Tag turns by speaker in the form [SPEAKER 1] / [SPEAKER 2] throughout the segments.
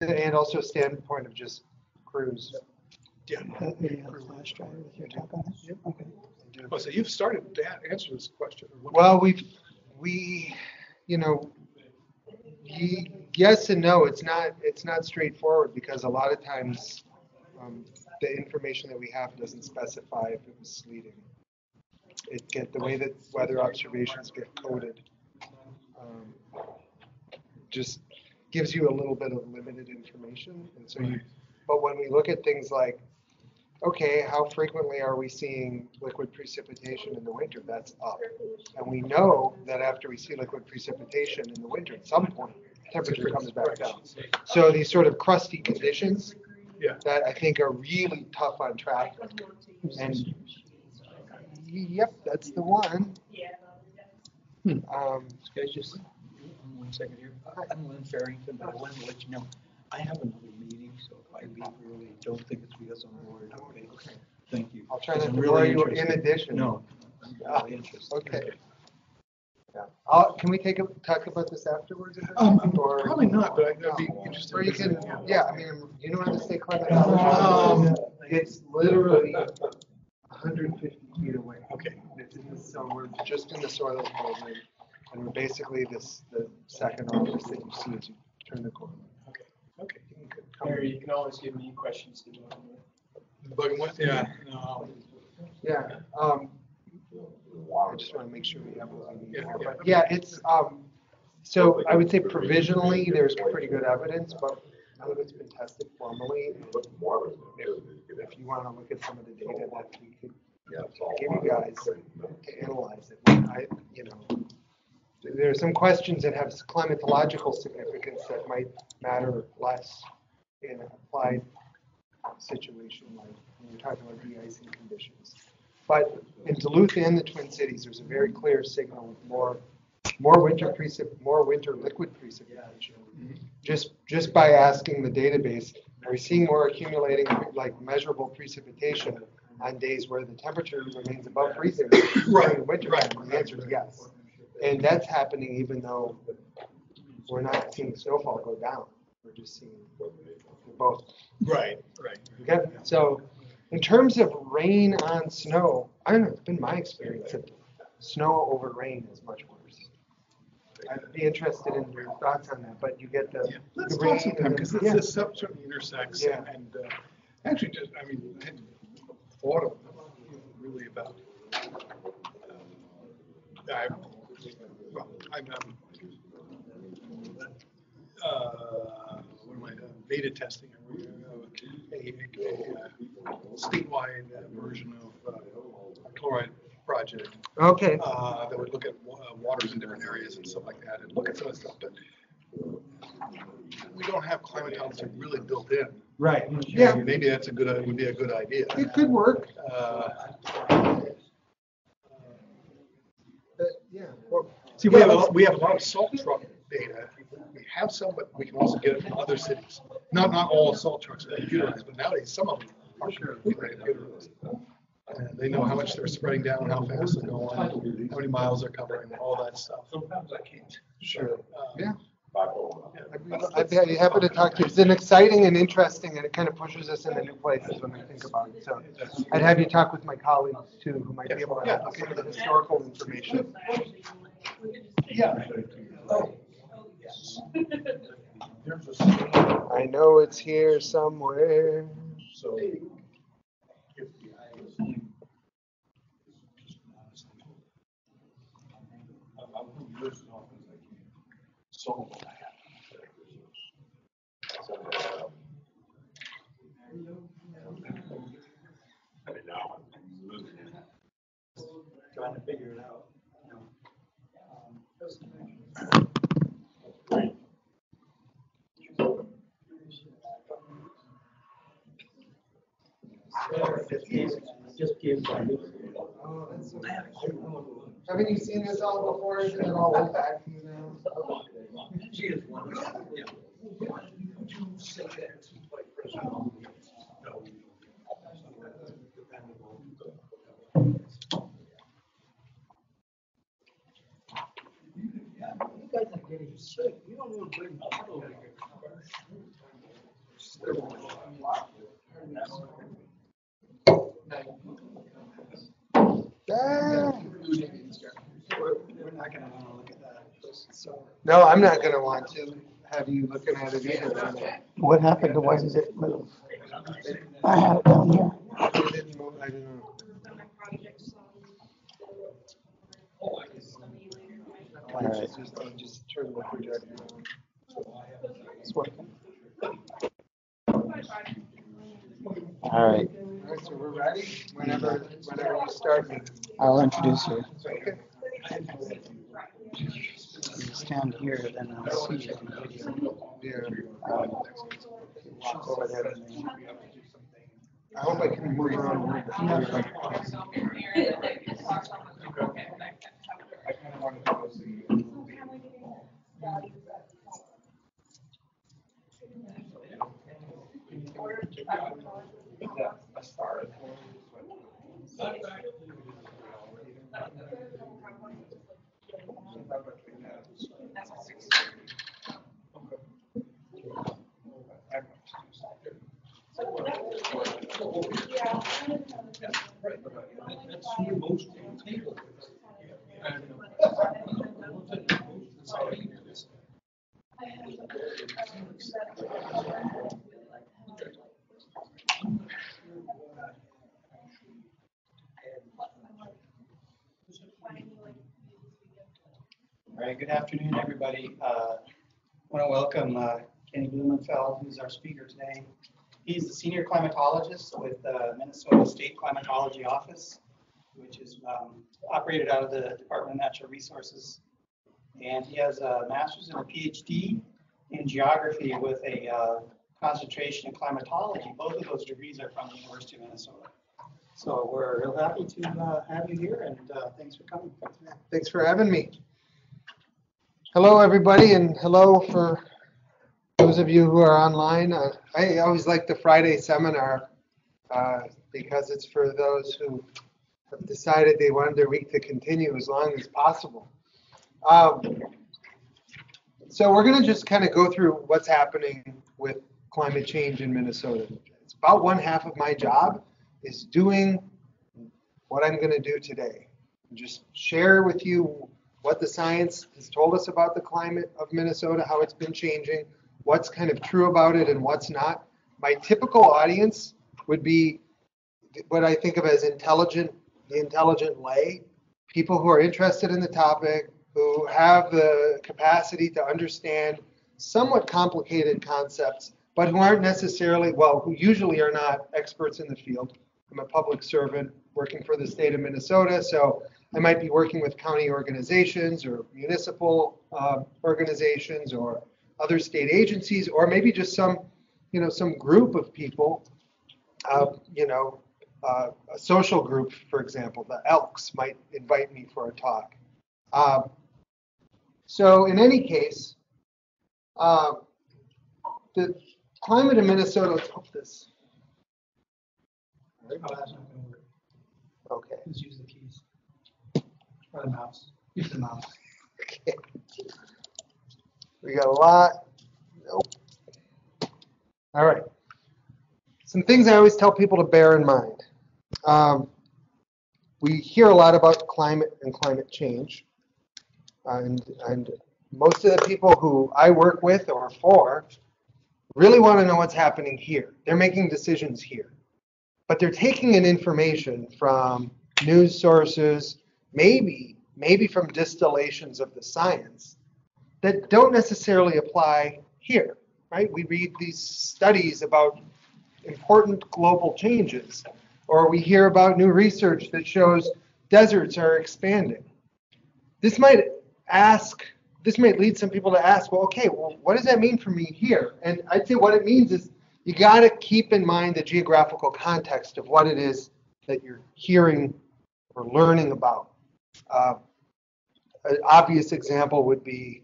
[SPEAKER 1] and also a standpoint of just crews.
[SPEAKER 2] Yeah.
[SPEAKER 3] Maybe have a flash drive with your talk on it.
[SPEAKER 2] Yep.
[SPEAKER 3] Okay.
[SPEAKER 2] Oh, so you've started to answer this question.
[SPEAKER 1] Well, you know, yes and no. It's not straightforward because a lot of times the information that we have doesn't specify if it was sleeting. The way that weather observations get coded just gives you a little bit of limited information, and so but when we look at things like, okay, how frequently are we seeing liquid precipitation in the winter? That's up. And we know that after we see liquid precipitation in the winter, at some point, temperature comes back down. So these sort of crusty conditions that I think are really tough on traffic. And yep, that's the one.
[SPEAKER 4] Guys, just 1 second here. I'm Lynn Farrington, but I wanted to let you know, I have another meeting, so if I leave early, don't think it's because I'm worried. Okay. Thank you.
[SPEAKER 1] I'll try not to bore you in addition.
[SPEAKER 4] No, I'm really interested.
[SPEAKER 1] Okay. Yeah. Can we talk about this afterwards?
[SPEAKER 2] Or probably not, but I'd be interested.
[SPEAKER 1] Or you can, yeah. I mean, you know where the state climatology is? It's literally 150 feet away.
[SPEAKER 2] Okay.
[SPEAKER 1] So we're just in the soil enclosure, and we're basically the second office that you see as you turn the corner.
[SPEAKER 2] Okay. Okay.
[SPEAKER 5] Mary, you can always give me questions.
[SPEAKER 2] But what? Yeah. No.
[SPEAKER 1] Yeah. I just want to make sure we have what we need here. But yeah, it's so I would say provisionally there's pretty good evidence, but none of it's been tested formally. If you want to look at some of the data that we could give you guys to analyze it, there are some questions that have climatological significance that might matter less in an applied situation, like when you're talking about de-icing conditions. But in Duluth and the Twin Cities, there's a very clear signal of more winter liquid precipitation. Just by asking the database, are we seeing more accumulating, like measurable precipitation on days where the temperature remains above freezing during winter time? And the answer is yes. And that's happening even though we're not seeing snowfall go down. We're just seeing both.
[SPEAKER 2] Right.
[SPEAKER 1] Okay. So in terms of rain on snow, I don't know, it's been my experience that snow over rain is much worse. I'd be interested in your thoughts on that, but you get the
[SPEAKER 2] Let's talk sometime because this certainly intersects.
[SPEAKER 1] Yeah.
[SPEAKER 2] And actually, I hadn't thought of really about. What am I doing? Beta testing a statewide version of a chloride project.
[SPEAKER 1] Okay.
[SPEAKER 2] That would look at waters in different areas and stuff like that, and look at some of the stuff. But we don't have climatology really built in.
[SPEAKER 1] Right.
[SPEAKER 2] Yeah. Maybe that's would be a good idea.
[SPEAKER 1] It could work. Yeah.
[SPEAKER 2] See, we have a lot of salt truck data. We have some, but we can also get it from other cities. Not all salt trucks are computerized, but nowadays some of them are computerized. And they know how much they're spreading down, how fast they're going, how many miles they're covering, all that stuff. Sometimes I can't.
[SPEAKER 1] Sure. Yeah. I'd be happy to talk to you. It's an exciting and interesting, and it kind of pushes us into new places when we think about it. So I'd have you talk with my colleagues too, who might be able to help us with the historical information.
[SPEAKER 2] Yeah.
[SPEAKER 1] I know it's here somewhere.
[SPEAKER 2] So.
[SPEAKER 4] Trying to figure it out.
[SPEAKER 1] Haven't you seen this all before? Isn't it all went back to you now?
[SPEAKER 4] She is one. Yeah. You guys are getting sick. You don't want to bring blood over here.
[SPEAKER 3] We're not gonna wanna look at that. So
[SPEAKER 1] No, I'm not gonna want to have you looking at it either.
[SPEAKER 3] what happened to when did it move? I had it down here.
[SPEAKER 1] It didn't move, I don't know.
[SPEAKER 3] All right.
[SPEAKER 1] Just turn the projector on.
[SPEAKER 3] It's working. All right,
[SPEAKER 1] All right, so we're ready whenever you start.
[SPEAKER 3] I'll introduce you.
[SPEAKER 1] Okay.
[SPEAKER 3] You stand here, then I'll see you on the video.
[SPEAKER 1] Yeah.
[SPEAKER 3] She'll go ahead and
[SPEAKER 1] I hope I can move around a little bit.
[SPEAKER 3] All right, good afternoon, everybody. I want to welcome Ken Blumenfeld, who's our speaker today. He's the senior climatologist with the Minnesota State Climatology Office, which is operated out of the Department of Natural Resources. And he has a master's and a PhD in geography with a concentration in climatology. Both of those degrees are from the University of Minnesota. So we're real happy to have you here, and thanks for coming.
[SPEAKER 1] Thanks for having me. Hello, everybody, and hello for those of you who are online. I always like the Friday seminar because it's for those who have decided they wanted their week to continue as long as possible. So we're going to just kind of go through what's happening with climate change in Minnesota. It's about one half of my job is doing what I'm going to do today. Just share with you what the science has told us about the climate of Minnesota, how it's been changing, what's kind of true about it and what's not. My typical audience would be what I think of as the intelligent lay, people who are interested in the topic, who have the capacity to understand somewhat complicated concepts, but who aren't necessarily, well, who usually are not experts in the field. I'm a public servant working for the state of Minnesota, so I might be working with county organizations or municipal organizations or other state agencies, or maybe just some group of people, a social group, for example, the Elks might invite me for a talk. So in any case, the climate in Minnesota, let's hope this.
[SPEAKER 3] Oh, that's not going to work.
[SPEAKER 1] Okay.
[SPEAKER 3] Just use the keys. Or the mouse. Use the mouse.
[SPEAKER 1] Okay. We got a lot. Nope. All right. Some things I always tell people to bear in mind. We hear a lot about climate and climate change. And most of the people who I work with or for really want to know what's happening here. They're making decisions here. But they're taking in information from news sources, maybe from distillations of the science that don't necessarily apply here, right? We read these studies about important global changes, or we hear about new research that shows deserts are expanding. This might lead some people to ask, well, okay, well, what does that mean for me here? And I'd say what it means is you got to keep in mind the geographical context of what it is that you're hearing or learning about. An obvious example would be,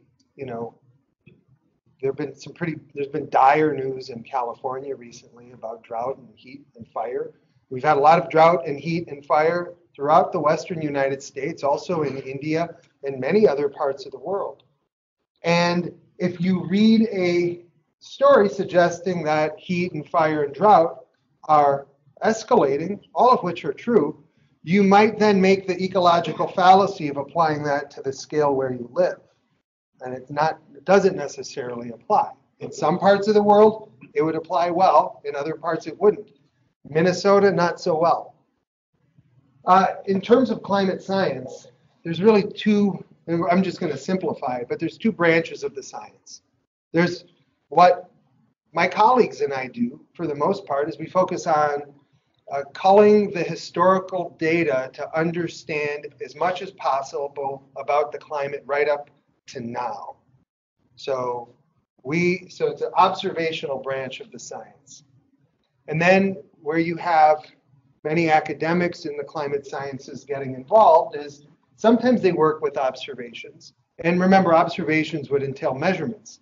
[SPEAKER 1] there's been dire news in California recently about drought and heat and fire. We've had a lot of drought and heat and fire throughout the western United States, also in India and many other parts of the world. And if you read a story suggesting that heat and fire and drought are escalating, all of which are true, you might then make the ecological fallacy of applying that to the scale where you live. And it doesn't necessarily apply. In some parts of the world, it would apply well. In other parts, it wouldn't. Minnesota, not so well. In terms of climate science, there's really two, I'm just going to simplify it, but there's two branches of the science. There's what my colleagues and I do, for the most part, is we focus on culling the historical data to understand as much as possible about the climate right up to now. So it's an observational branch of the science. And then where you have many academics in the climate sciences getting involved is sometimes they work with observations. And remember, observations would entail measurements,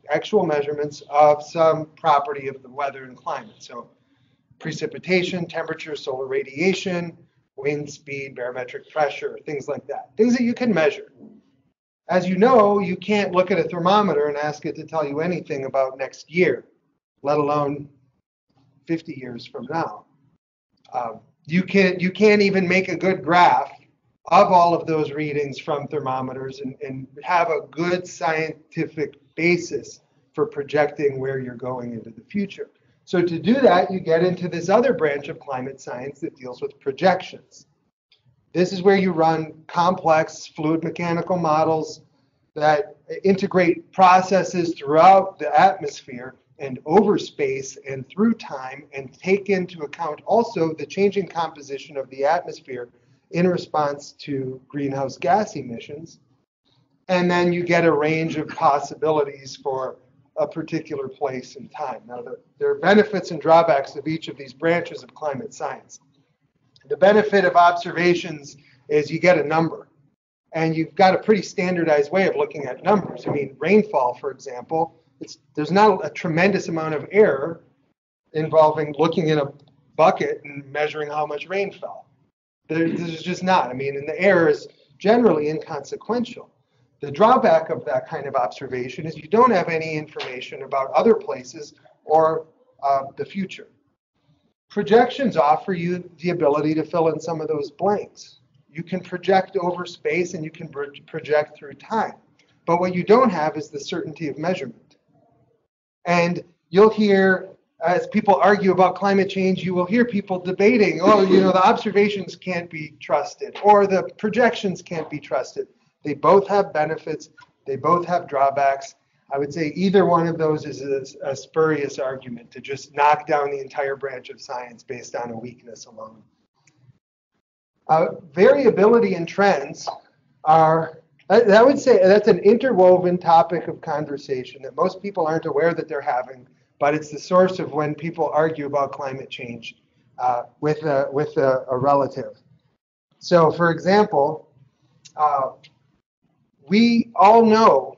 [SPEAKER 1] actual measurements of some property of the weather and climate. So precipitation, temperature, solar radiation, wind speed, barometric pressure, things like that. Things that you can measure. As you know, you can't look at a thermometer and ask it to tell you anything about next year, let alone 50 years from now. You can't even make a good graph of all of those readings from thermometers and have a good scientific basis for projecting where you're going into the future. So to do that, you get into this other branch of climate science that deals with projections. This is where you run complex fluid mechanical models that integrate processes throughout the atmosphere and over space and through time, and take into account also the changing composition of the atmosphere in response to greenhouse gas emissions. And then you get a range of possibilities for a particular place and time. Now, there are benefits and drawbacks of each of these branches of climate science. The benefit of observations is you get a number, and you've got a pretty standardized way of looking at numbers. I mean, rainfall, for example, there's not a tremendous amount of error involving looking in a bucket and measuring how much rain fell. There's just not. I mean, and the error is generally inconsequential. The drawback of that kind of observation is you don't have any information about other places or the future. Projections offer you the ability to fill in some of those blanks. You can project over space and you can project through time. But what you don't have is the certainty of measurement. And you'll hear, as people argue about climate change, you will hear people debating, the observations can't be trusted, or the projections can't be trusted. They both have benefits. They both have drawbacks. I would say either one of those is a spurious argument to just knock down the entire branch of science based on a weakness alone. Variability and trends are, I would say that's an interwoven topic of conversation that most people aren't aware that they're having, but it's the source of when people argue about climate change with a relative. So, for example, we all know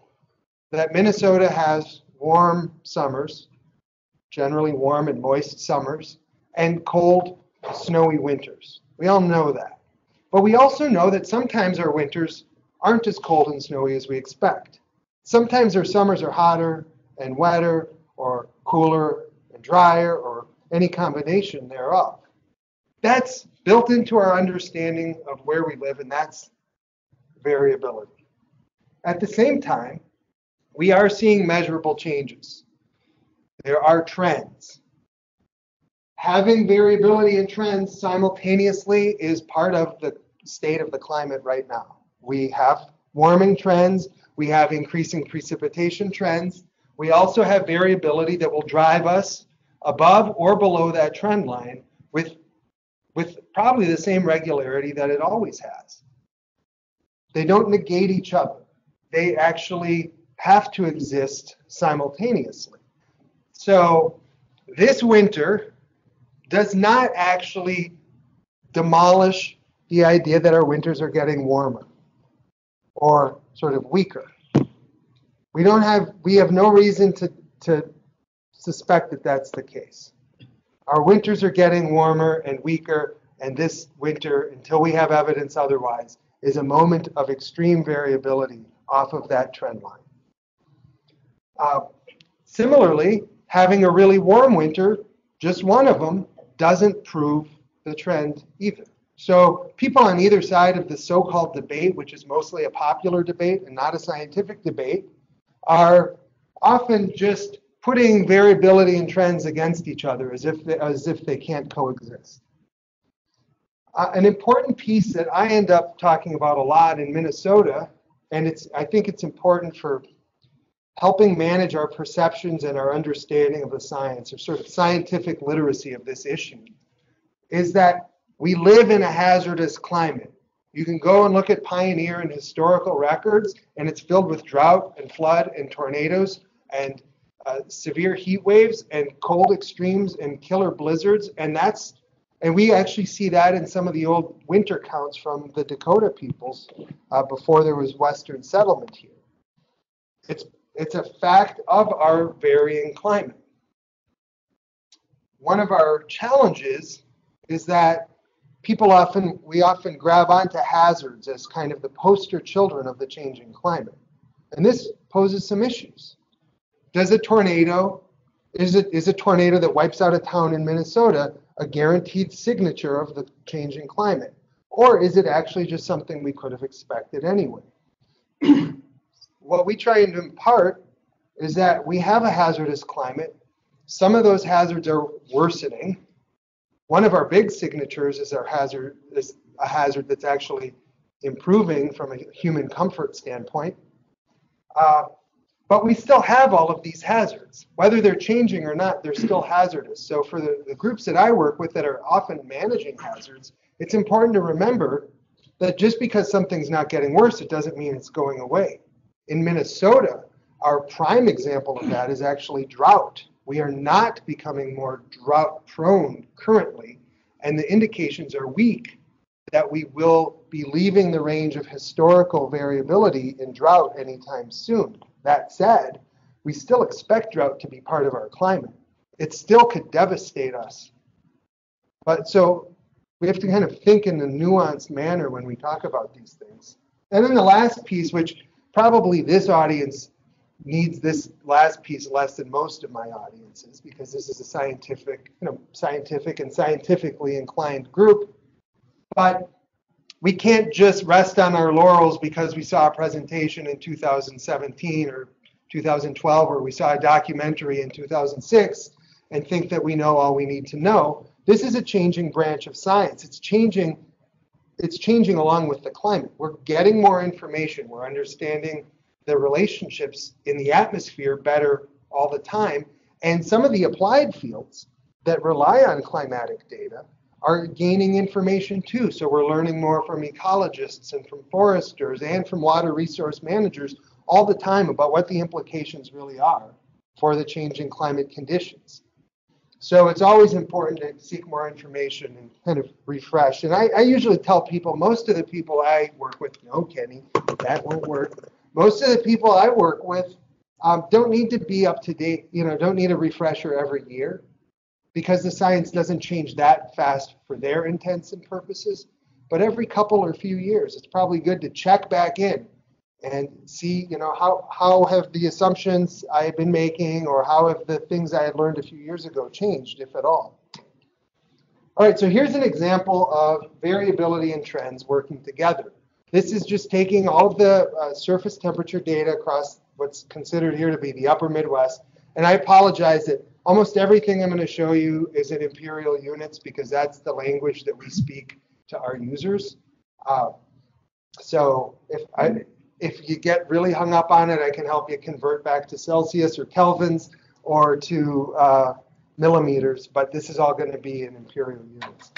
[SPEAKER 1] that Minnesota has warm summers, generally warm and moist summers, and cold, snowy winters. We all know that. But we also know that sometimes our winters aren't as cold and snowy as we expect. Sometimes our summers are hotter and wetter, or cooler and drier, or any combination thereof. That's built into our understanding of where we live, and that's variability. At the same time, we are seeing measurable changes. There are trends. Having variability and trends simultaneously is part of the state of the climate right now. We have warming trends. We have increasing precipitation trends. We also have variability that will drive us above or below that trend line with probably the same regularity that it always has. They don't negate each other. They actually have to exist simultaneously. So this winter does not actually demolish the idea that our winters are getting warmer or sort of weaker. We have no reason to suspect that that's the case. Our winters are getting warmer and weaker, and this winter, until we have evidence otherwise, is a moment of extreme variability off of that trend line. Similarly, having a really warm winter, just one of them, doesn't prove the trend either. So people on either side of the so-called debate, which is mostly a popular debate and not a scientific debate, are often just putting variability and trends against each other as if they can't coexist. An important piece that I end up talking about a lot in Minnesota, and I think it's important for helping manage our perceptions and our understanding of the science, or sort of scientific literacy of this issue, is that we live in a hazardous climate. You can go and look at pioneer and historical records, and it's filled with drought and flood and tornadoes and severe heat waves and cold extremes and killer blizzards, and we actually see that in some of the old winter counts from the Dakota peoples before there was Western settlement here. It's a fact of our varying climate. One of our challenges is that we often grab onto hazards as kind of the poster children of the changing climate. And this poses some issues. Is a tornado that wipes out a town in Minnesota a guaranteed signature of the changing climate? Or is it actually just something we could have expected anyway? What we try to impart is that we have a hazardous climate. Some of those hazards are worsening. One of our big signatures is a hazard that's actually improving from a human comfort standpoint. But we still have all of these hazards. Whether they're changing or not, they're still hazardous. So for the groups that I work with that are often managing hazards, it's important to remember that just because something's not getting worse, it doesn't mean it's going away. In Minnesota, our prime example of that is actually drought. We are not becoming more drought prone currently, and the indications are weak that we will be leaving the range of historical variability in drought anytime soon. That said, we still expect drought to be part of our climate. It still could devastate us. But so we have to kind of think in a nuanced manner when we talk about these things. And then the last piece, which probably this audience needs this last piece less than most of my audiences, because this is a scientific and scientifically inclined group. But we can't just rest on our laurels because we saw a presentation in 2017 or 2012, or we saw a documentary in 2006 and think that we know all we need to know. This is a changing branch of science. It's changing along with the climate. We're getting more information. We're understanding the relationships in the atmosphere better all the time. And some of the applied fields that rely on climatic data are gaining information too. So we're learning more from ecologists and from foresters and from water resource managers all the time about what the implications really are for the changing climate conditions. So it's always important to seek more information and kind of refresh. And I usually tell people, most of the people I work with, no, Kenny, that won't work. Most of the people I work with don't need to be up to date, don't need a refresher every year, because the science doesn't change that fast for their intents and purposes. But every couple or few years, it's probably good to check back in and see, how have the assumptions I've been making, or how have the things I had learned a few years ago changed, if at all. All right, so here's an example of variability and trends working together. This is just taking all of the surface temperature data across what's considered here to be the upper Midwest. And I apologize that almost everything I'm going to show you is in imperial units, because that's the language that we speak to our users. So if you get really hung up on it, I can help you convert back to Celsius or Kelvins or to millimeters, but this is all going to be in imperial units.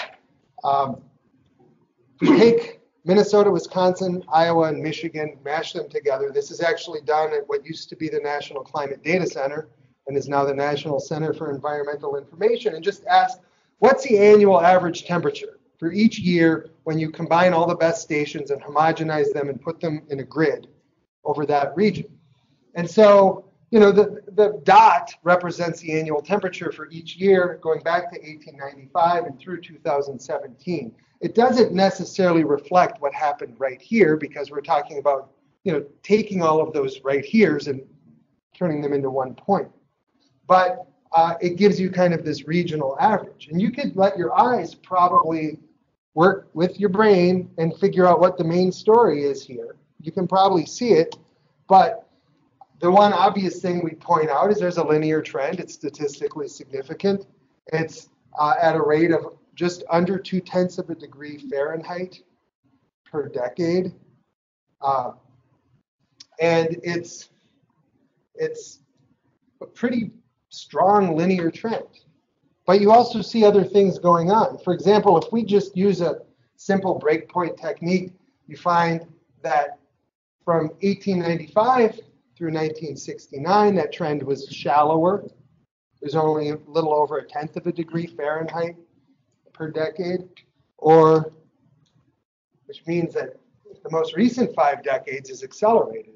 [SPEAKER 1] You take Minnesota, Wisconsin, Iowa, and Michigan, mash them together. This is actually done at what used to be the National Climate Data Center and is now the National Center for Environmental Information, and just ask, what's the annual average temperature for each year when you combine all the best stations and homogenize them and put them in a grid over that region? And so, the dot represents the annual temperature for each year going back to 1895 and through 2017. It doesn't necessarily reflect what happened right here, because we're talking about, taking all of those right heres and turning them into one point. but it gives you kind of this regional average. And you could let your eyes probably work with your brain and figure out what the main story is here. You can probably see it, but the one obvious thing we point out is there's a linear trend. It's statistically significant. It's at a rate of just under 0.2 of a degree Fahrenheit per decade. And it's a pretty strong linear trend. But you also see other things going on. For example, if we just use a simple breakpoint technique, you find that from 1895 through 1969, that trend was shallower. There's only a little over 0.1 of a degree Fahrenheit per decade, which means that the most recent 5 decades is accelerated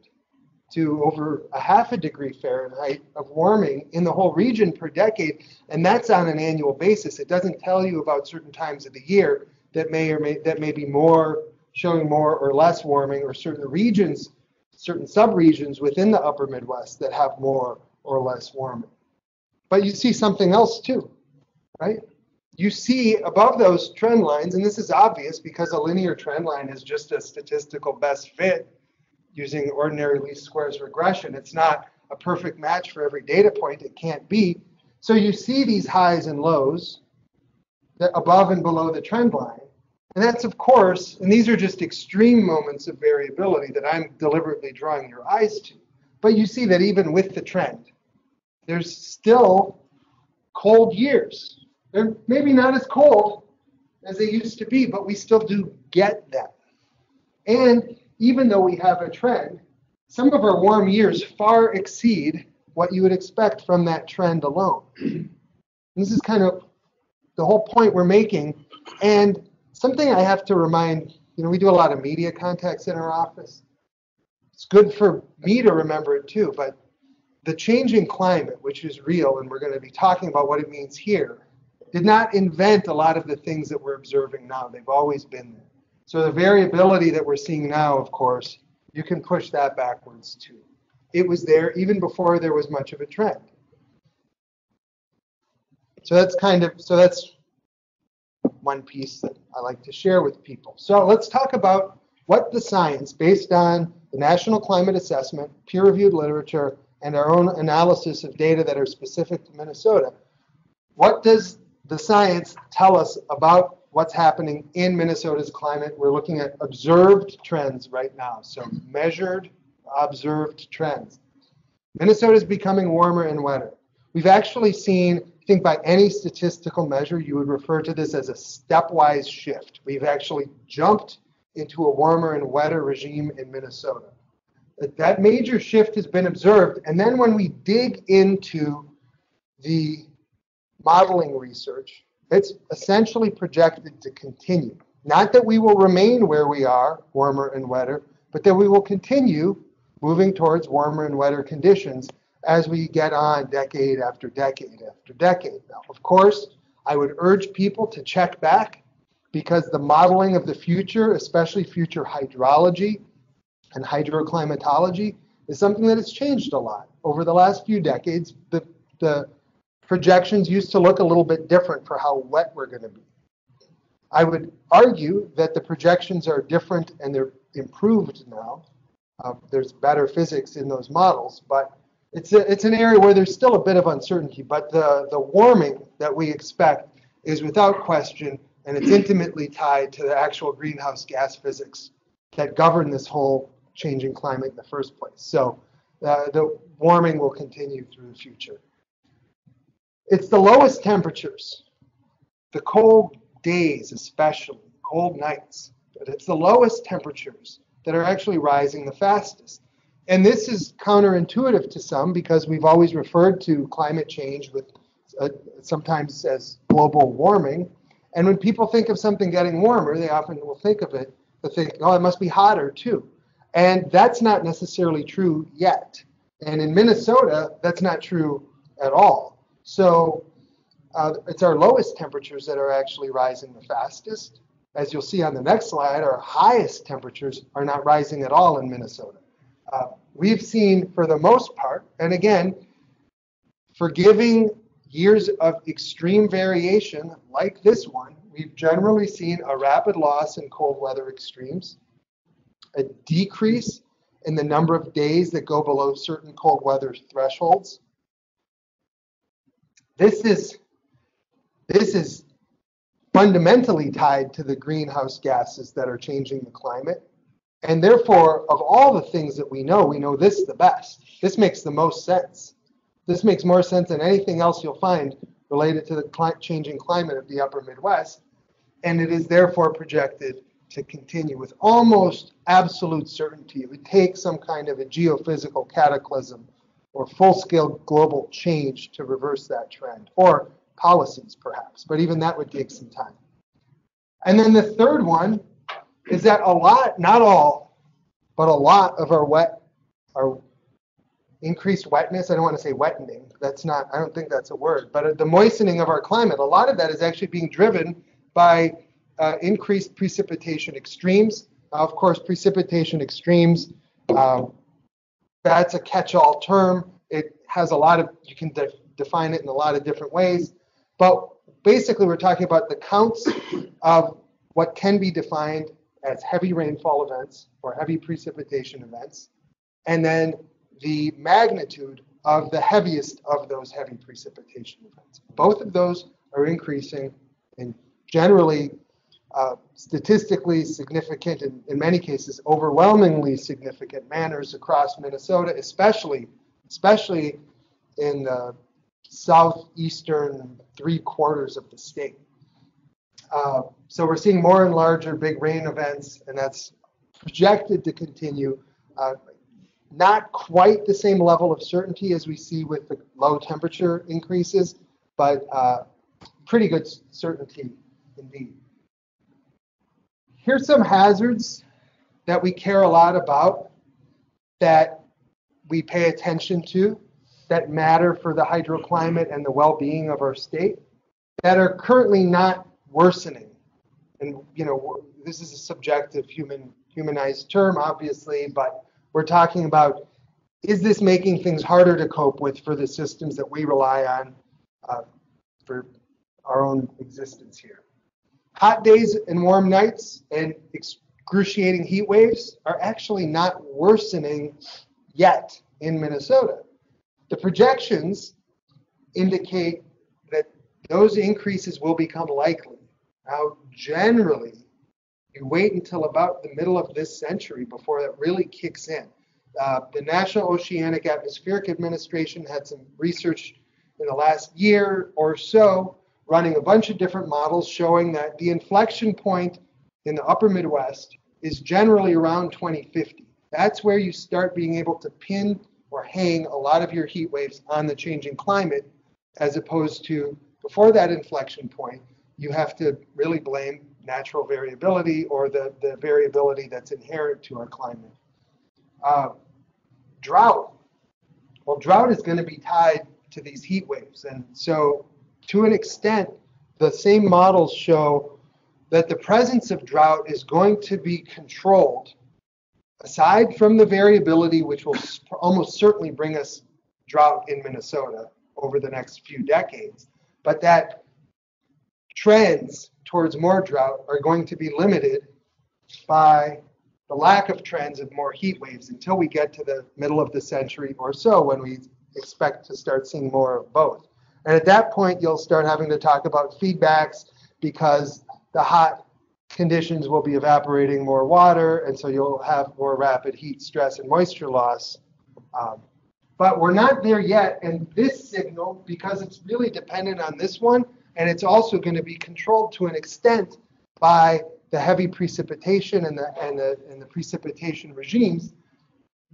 [SPEAKER 1] to over 0.5 degree Fahrenheit of warming in the whole region per decade, and that's on an annual basis. It doesn't tell you about certain times of the year that may be more, showing more or less warming, or certain regions, certain subregions within the upper Midwest that have more or less warming. But you see something else too, right? You see above those trend lines, and this is obvious because a linear trend line is just a statistical best fit using ordinary least squares regression. It's not a perfect match for every data point. It can't be. So you see these highs and lows that above and below the trend line. And that's, of course, and these are just extreme moments of variability that I'm deliberately drawing your eyes to. But you see that even with the trend, there's still cold years. They're maybe not as cold as they used to be, but we still do get them. And even though we have a trend, some of our warm years far exceed what you would expect from that trend alone. And this is kind of the whole point we're making. And something I have to remind, we do a lot of media contacts in our office. It's good for me to remember it too, but the changing climate, which is real, and we're going to be talking about what it means here, did not invent a lot of the things that we're observing now. They've always been there. So the variability that we're seeing now, of course, you can push that backwards too. It was there even before there was much of a trend. So that's one piece that I like to share with people. So let's talk about what the science, based on the National Climate Assessment, peer-reviewed literature, and our own analysis of data that are specific to Minnesota, what does the science tell us about what's happening in Minnesota's climate? We're looking at observed trends right now. So measured, observed trends. Minnesota is becoming warmer and wetter. We've actually seen, I think by any statistical measure, you would refer to this as a stepwise shift. We've actually jumped into a warmer and wetter regime in Minnesota. That major shift has been observed. And then when we dig into the modeling research, it's essentially projected to continue. Not that we will remain where we are, warmer and wetter, but that we will continue moving towards warmer and wetter conditions as we get on decade after decade after decade. Now, of course, I would urge people to check back, because the modeling of the future, especially future hydrology and hydroclimatology, is something that has changed a lot. Over the last few decades, the projections used to look a little bit different for how wet we're going to be. I would argue that the projections are different and they're improved now. There's better physics in those models, but it's an area where there's still a bit of uncertainty. But the warming that we expect is without question, and it's intimately tied to the actual greenhouse gas physics that govern this whole changing climate in the first place. So the warming will continue through the future. It's the lowest temperatures, the cold days especially, cold nights, but it's the lowest temperatures that are actually rising the fastest. And this is counterintuitive to some, because we've always referred to climate change with sometimes as global warming. And when people think of something getting warmer, they often will think of it, they think, oh, it must be hotter too. And that's not necessarily true yet. And in Minnesota, that's not true at all. So it's our lowest temperatures that are actually rising the fastest. As you'll see on the next slide, our highest temperatures are not rising at all in Minnesota. We've seen, for the most part, and again, forgiving years of extreme variation like this one, we've generally seen a rapid loss in cold weather extremes, a decrease in the number of days that go below certain cold weather thresholds. This is fundamentally tied to the greenhouse gases that are changing the climate. And therefore, of all the things that we know this the best. This makes the most sense. This makes more sense than anything else you'll find related to the changing climate of the upper Midwest. And it is therefore projected to continue with almost absolute certainty. It would take some kind of a geophysical cataclysm or full-scale global change to reverse that trend, or policies perhaps, but even that would take some time. And then the third one is that a lot, not all, but a lot of our increased wetness, I don't want to say wettening, I don't think that's a word, but the moistening of our climate, a lot of that is actually being driven by increased precipitation extremes. Of course, precipitation extremes, that's a catch-all term. It has a lot of, you can define it in a lot of different ways. But basically, we're talking about the counts of what can be defined as heavy rainfall events or heavy precipitation events, and then the magnitude of the heaviest of those heavy precipitation events. Both of those are increasing in generally statistically significant, and in many cases overwhelmingly significant manners across Minnesota, especially in the southeastern 3/4 of the state. So we're seeing more and larger big rain events, and that's projected to continue. Not quite the same level of certainty as we see with the low temperature increases, but pretty good certainty indeed. Here's some hazards that we care a lot about, that we pay attention to, that matter for the hydroclimate and the well-being of our state, that are currently not worsening. And this is a subjective humanized term, obviously, but we're talking about, is this making things harder to cope with for the systems that we rely on for our own existence here? Hot days and warm nights and excruciating heat waves are actually not worsening yet in Minnesota. The projections indicate that those increases will become likely. Now, generally, you wait until about the middle of this century before that really kicks in. The National Oceanic Atmospheric Administration had some research in the last year or so, running a bunch of different models showing that the inflection point in the upper Midwest is generally around 2050. That's where you start being able to pin or hang a lot of your heat waves on the changing climate, as opposed to before that inflection point, you have to really blame natural variability or the variability that's inherent to our climate. Drought. Well, drought is going to be tied to these heat waves. And so to an extent, the same models show that the presence of drought is going to be controlled, aside from the variability, which will almost certainly bring us drought in Minnesota over the next few decades, but that trends towards more drought are going to be limited by the lack of trends of more heat waves until we get to the middle of the century or so, when we expect to start seeing more of both. And at that point, you'll start having to talk about feedbacks, because the hot conditions will be evaporating more water, and so you'll have more rapid heat stress and moisture loss. But we're not there yet, and this signal, because it's really dependent on this one, and it's also going to be controlled to an extent by the heavy precipitation and the precipitation regimes,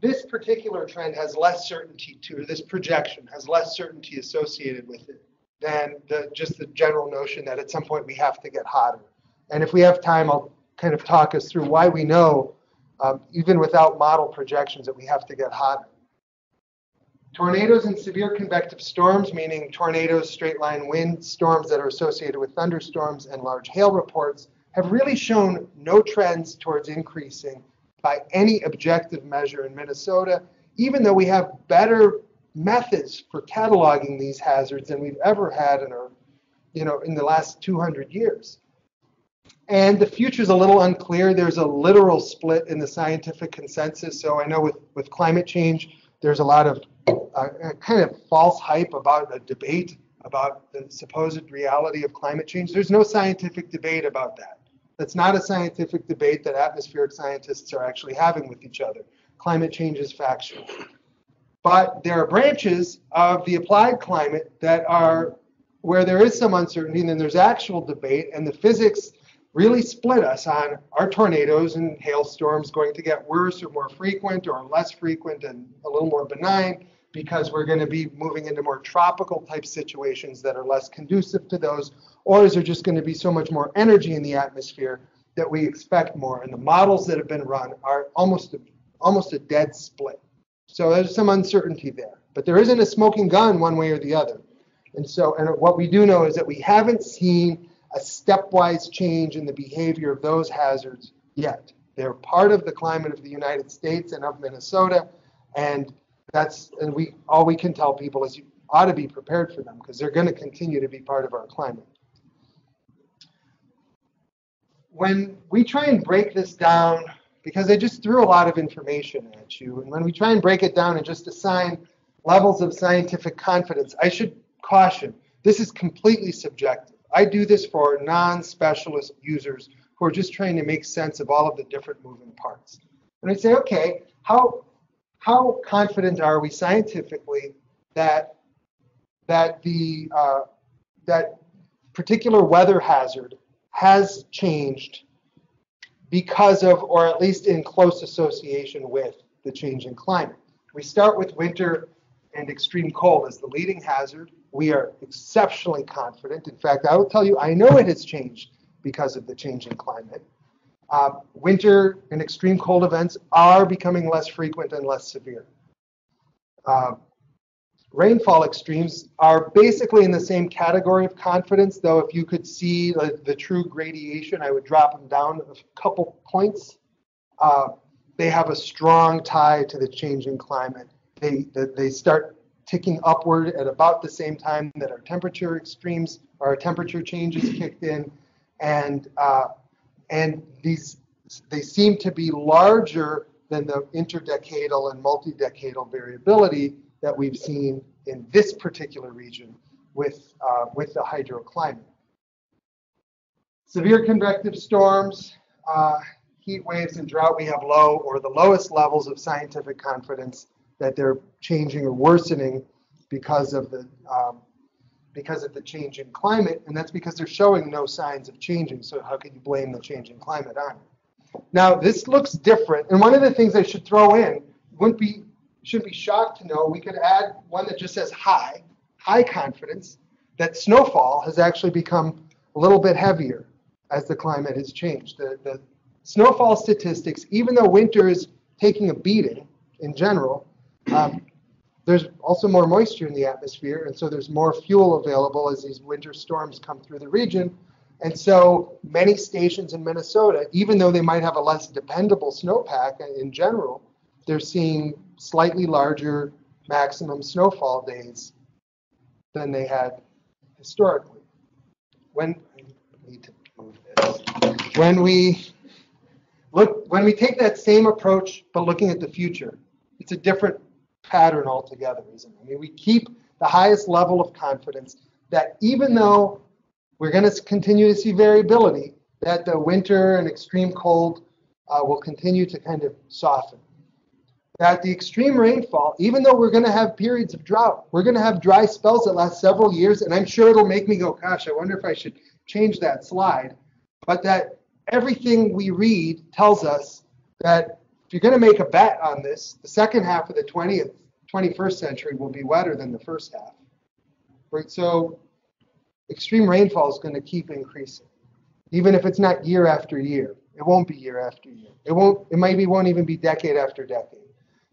[SPEAKER 1] this particular trend has less certainty to, this projection has less certainty associated with it than just the general notion that at some point we have to get hotter. And if we have time, I'll kind of talk us through why we know, even without model projections, that we have to get hotter. Tornadoes and severe convective storms, meaning tornadoes, straight line wind storms that are associated with thunderstorms and large hail reports, have really shown no trends towards increasing by any objective measure in Minnesota, even though we have better methods for cataloging these hazards than we've ever had in our, in the last 200 years. And the future's a little unclear. There's a literal split in the scientific consensus. So I know with climate change, there's a lot of kind of false hype about a debate about the supposed reality of climate change. There's no scientific debate about that. That's not a scientific debate that atmospheric scientists are actually having with each other. Climate change is factual. But there are branches of the applied climate that are where there is some uncertainty, and then there's actual debate, and the physics really split us on are tornadoes and hailstorms going to get worse or more frequent or less frequent and a little more benign because we're going to be moving into more tropical type situations that are less conducive to those, or is there just going to be so much more energy in the atmosphere that we expect more? And the models that have been run are almost a dead split. So there's some uncertainty there, but there isn't a smoking gun one way or the other. And what we do know is that we haven't seen a stepwise change in the behavior of those hazards yet. They're part of the climate of the United States and of Minnesota, and all we can tell people is you ought to be prepared for them because they're going to continue to be part of our climate. When we try and break this down, because I just threw a lot of information at you, and when we try and break it down and just assign levels of scientific confidence, I should caution, this is completely subjective. I do this for non-specialist users who are just trying to make sense of all of the different moving parts. And I say, okay, how confident are we scientifically that that particular weather hazard has changed because of, or at least in close association with, the change in climate? We start with winter and extreme cold as the leading hazard. We are exceptionally confident. In fact, I will tell you, I know it has changed because of the change in climate. Winter and extreme cold events are becoming less frequent and less severe. Rainfall extremes are basically in the same category of confidence, though if you could see the true gradation, I would drop them down a couple points. They have a strong tie to the change in climate. They start ticking upward at about the same time that our temperature extremes, our temperature changes kicked in, and they seem to be larger than the interdecadal and multi-decadal variability that we've seen in this particular region with the hydroclimate. Severe convective storms, heat waves, and drought, we have low or the lowest levels of scientific confidence that they're changing or worsening because of the change in climate, and that's because they're showing no signs of changing. So how can you blame the change in climate on it? Now this looks different, and one of the things I should throw in shouldn't be shocked to know we could add one that just says high confidence that snowfall has actually become a little bit heavier as the climate has changed. The snowfall statistics, even though winter is taking a beating in general, there's also more moisture in the atmosphere, and so there's more fuel available as these winter storms come through the region. And so many stations in Minnesota, even though they might have a less dependable snowpack in general, they're seeing slightly larger maximum snowfall days than they had historically. When we take that same approach but looking at the future, it's a different pattern altogether, isn't it? I mean, we keep the highest level of confidence that even though we're going to continue to see variability, that the winter and extreme cold will continue to kind of soften. That the extreme rainfall, even though we're going to have periods of drought, we're going to have dry spells that last several years, and I'm sure it'll make me go, gosh, I wonder if I should change that slide. But that everything we read tells us that if you're going to make a bet on this, the second half of the 21st century will be wetter than the first half. Right? So extreme rainfall is going to keep increasing, even if it's not year after year. It won't be year after year. It maybe won't even be decade after decade.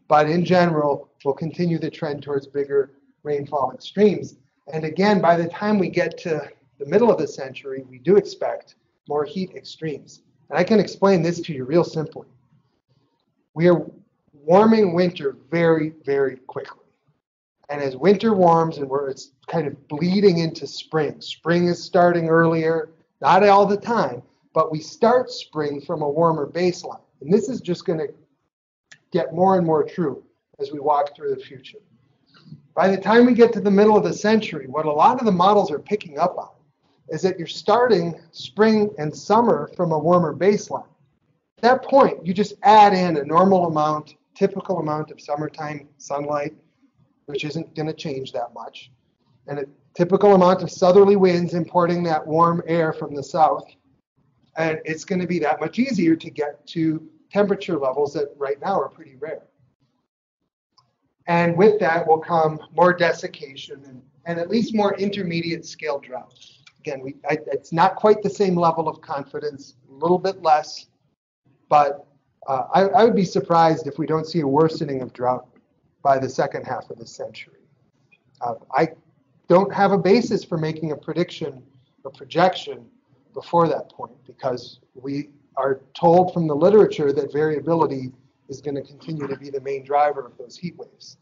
[SPEAKER 1] But in general, we'll continue the trend towards bigger rainfall extremes. And again, by the time we get to the middle of the century, we do expect more heat extremes. And I can explain this to you real simply. We are warming winter very, very quickly. And as winter warms and where it's kind of bleeding into spring, spring is starting earlier, not all the time, but we start spring from a warmer baseline. And this is just going to get more and more true as we walk through the future. By the time we get to the middle of the century, what a lot of the models are picking up on is that you're starting spring and summer from a warmer baseline. At that point, you just add in a normal amount, typical amount of summertime sunlight, which isn't going to change that much, and a typical amount of southerly winds importing that warm air from the south, and it's going to be that much easier to get to temperature levels that right now are pretty rare. And with that will come more desiccation and at least more intermediate scale drought. Again, it's not quite the same level of confidence, a little bit less, but I would be surprised if we don't see a worsening of drought by the second half of the century. I don't have a basis for making a prediction or projection before that point because we are told from the literature that variability is going to continue to be the main driver of those heat waves.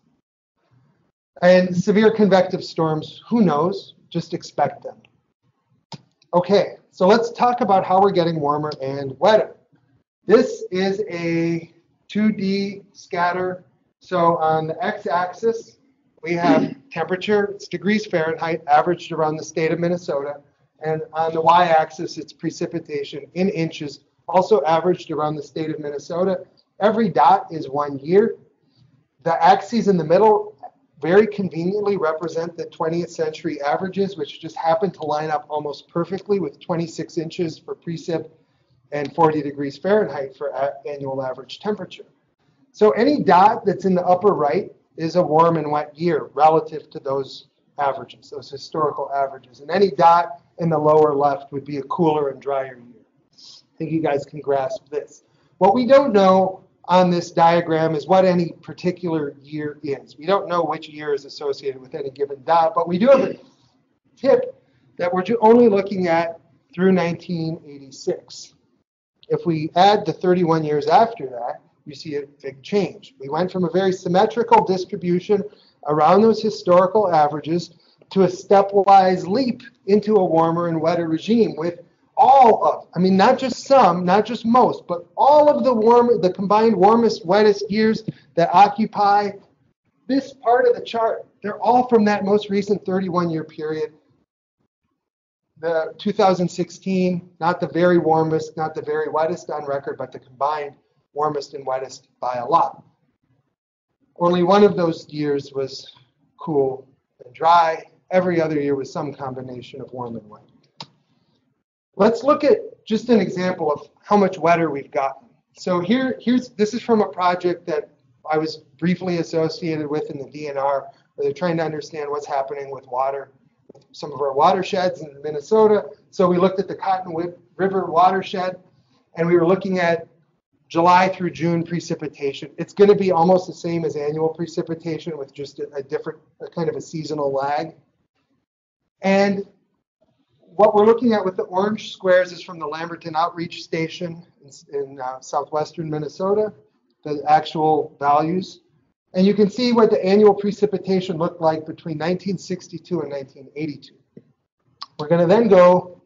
[SPEAKER 1] And severe convective storms, who knows? Just expect them. Okay, so let's talk about how we're getting warmer and wetter. This is a 2D scatter. So on the x-axis, we have temperature, it's degrees Fahrenheit, averaged around the state of Minnesota. And on the y-axis, it's precipitation in inches, also averaged around the state of Minnesota. Every dot is 1 year. The axes in the middle very conveniently represent the 20th century averages, which just happen to line up almost perfectly with 26 inches for precip and 40 degrees Fahrenheit for annual average temperature. So any dot that's in the upper right is a warm and wet year relative to those averages, those historical averages. And any dot in the lower left would be a cooler and drier year. I think you guys can grasp this. What we don't know on this diagram is what any particular year is. We don't know which year is associated with any given dot, but we do have a tip that we're only looking at through 1986. If we add the 31 years after that, you see a big change. We went from a very symmetrical distribution around those historical averages to a stepwise leap into a warmer and wetter regime with all of, I mean, not just some, not just most, but all of the combined warmest, wettest years that occupy this part of the chart. They're all from that most recent 31-year period. The 2016, not the very warmest, not the very wettest on record, but the combined warmest and wettest by a lot. Only one of those years was cool and dry. Every other year was some combination of warm and wet. Let's look at just an example of how much wetter we've gotten. So this is from a project that I was briefly associated with in the DNR, where they're trying to understand what's happening with water, some of our watersheds in Minnesota. So we looked at the Cottonwood River watershed, and we were looking at July through June precipitation. It's going to be almost the same as annual precipitation with just a different kind of a seasonal lag. And what we're looking at with the orange squares is from the Lamberton Outreach Station in southwestern Minnesota, the actual values. And you can see what the annual precipitation looked like between 1962 and 1982. We're going to then go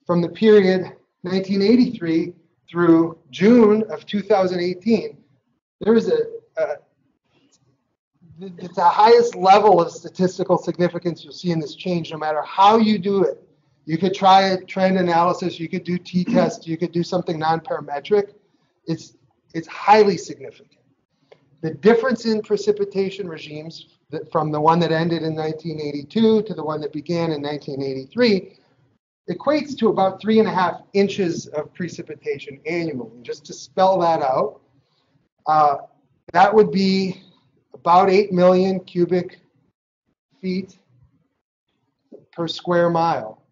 [SPEAKER 1] from the period 1983 through June of 2018. There's it's the highest level of statistical significance you'll see in this change, no matter how you do it. You could try a trend analysis, you could do t-test, you could do something non-parametric. It's highly significant. The difference in precipitation regimes from the one that ended in 1982 to the one that began in 1983 equates to about 3.5 inches of precipitation annually. Just to spell that out, that would be about 8 million cubic feet per square mile.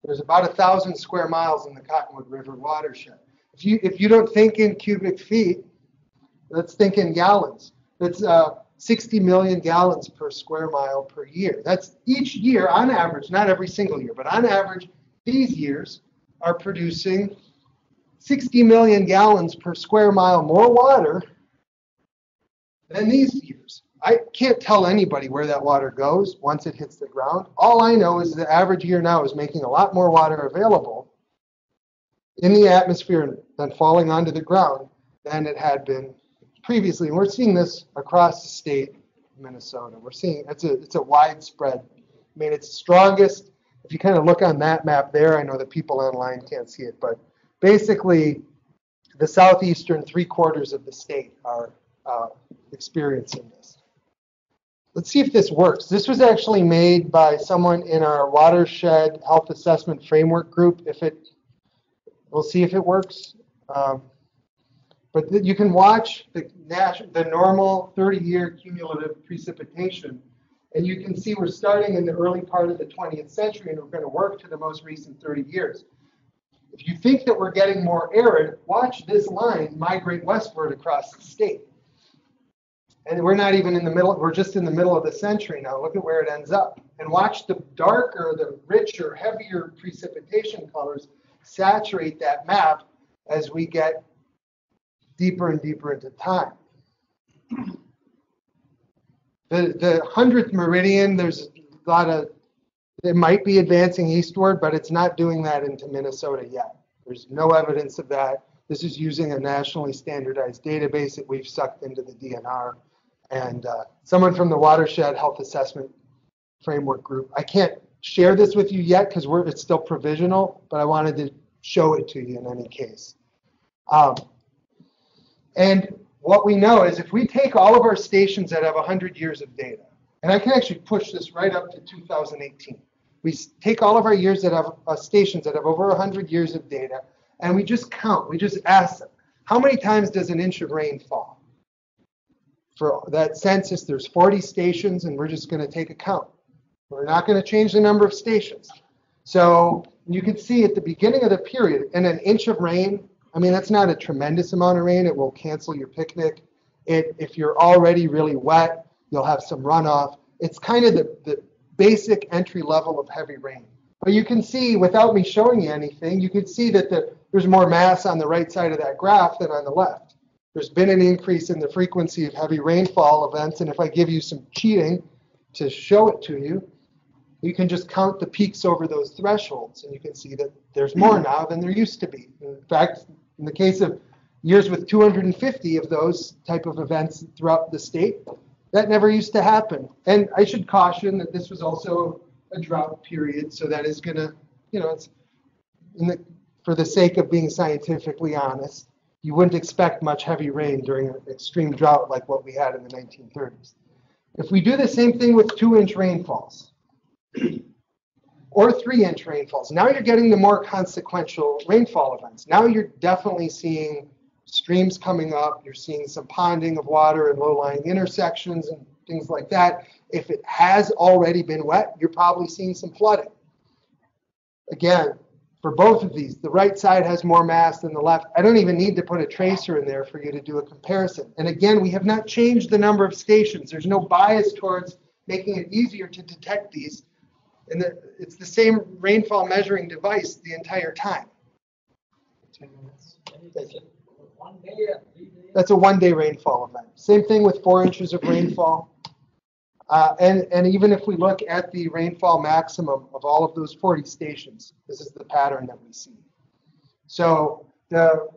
[SPEAKER 1] There's about 1,000 square miles in the Cottonwood River watershed. If you don't think in cubic feet, let's think in gallons. That's 60 million gallons per square mile per year. That's each year on average, not every single year, but on average, these years are producing 60 million gallons per square mile more water than these years. I can't tell anybody where that water goes once it hits the ground. All I know is the average year now is making a lot more water available in the atmosphere than falling onto the ground than it had been previously. And we're seeing this across the state of Minnesota. We're seeing it's a widespread. I mean, it's strongest. If you kind of look on that map there, I know that people online can't see it, but basically the southeastern 3/4 of the state are experiencing this. Let's see if this works. This was actually made by someone in our watershed health assessment framework group. We'll see if it works. But you can watch the normal 30-year cumulative precipitation, and you can see we're starting in the early part of the 20th century, and we're going to work to the most recent 30 years. If you think that we're getting more arid, watch this line migrate westward across the state. And we're not even in the middle, we're just in the middle of the century now. Look at where it ends up. And watch the darker, the richer, heavier precipitation colors saturate that map as we get deeper and deeper into time. The 100th meridian, there's a lot of, it might be advancing eastward, but it's not doing that into Minnesota yet. There's no evidence of that. This is using a nationally standardized database that we've sucked into the DNR. And someone from the Watershed Health Assessment Framework Group. I can't share this with you yet because it's still provisional, but I wanted to show it to you in any case. And what we know is if we take all of our stations that have 100 years of data, and I can actually push this right up to 2018. We take all of our years that have stations that have over 100 years of data, and we just count. We just ask them, how many times does an inch of rain fall? For that census, there's 40 stations, and we're just going to take a count. We're not going to change the number of stations. So you can see at the beginning of the period, in an inch of rain, I mean, that's not a tremendous amount of rain. It will cancel your picnic. If you're already really wet, you'll have some runoff. It's kind of the basic entry level of heavy rain. But you can see, without me showing you anything, you can see that there's more mass on the right side of that graph than on the left. There's been an increase in the frequency of heavy rainfall events, and if I give you some cheating to show it to you, you can just count the peaks over those thresholds, and you can see that there's more now than there used to be. In fact, in the case of years with 250 of those type of events throughout the state, that never used to happen. And I should caution that this was also a drought period, so that is going to, it's for the sake of being scientifically honest, you wouldn't expect much heavy rain during an extreme drought like what we had in the 1930s. If we do the same thing with 2-inch rainfalls or 3-inch rainfalls, now you're getting the more consequential rainfall events. Now you're definitely seeing streams coming up. You're seeing some ponding of water in low-lying intersections and things like that. If it has already been wet, you're probably seeing some flooding. Again, for both of these, the right side has more mass than the left. I don't even need to put a tracer in there for you to do a comparison. And again, we have not changed the number of stations. There's no bias towards making it easier to detect these. And it's the same rainfall measuring device the entire time. 10 minutes. That's a one-day rainfall event. Same thing with 4 inches of rainfall. And even if we look at the rainfall maximum of all of those 40 stations, this is the pattern that we see. So a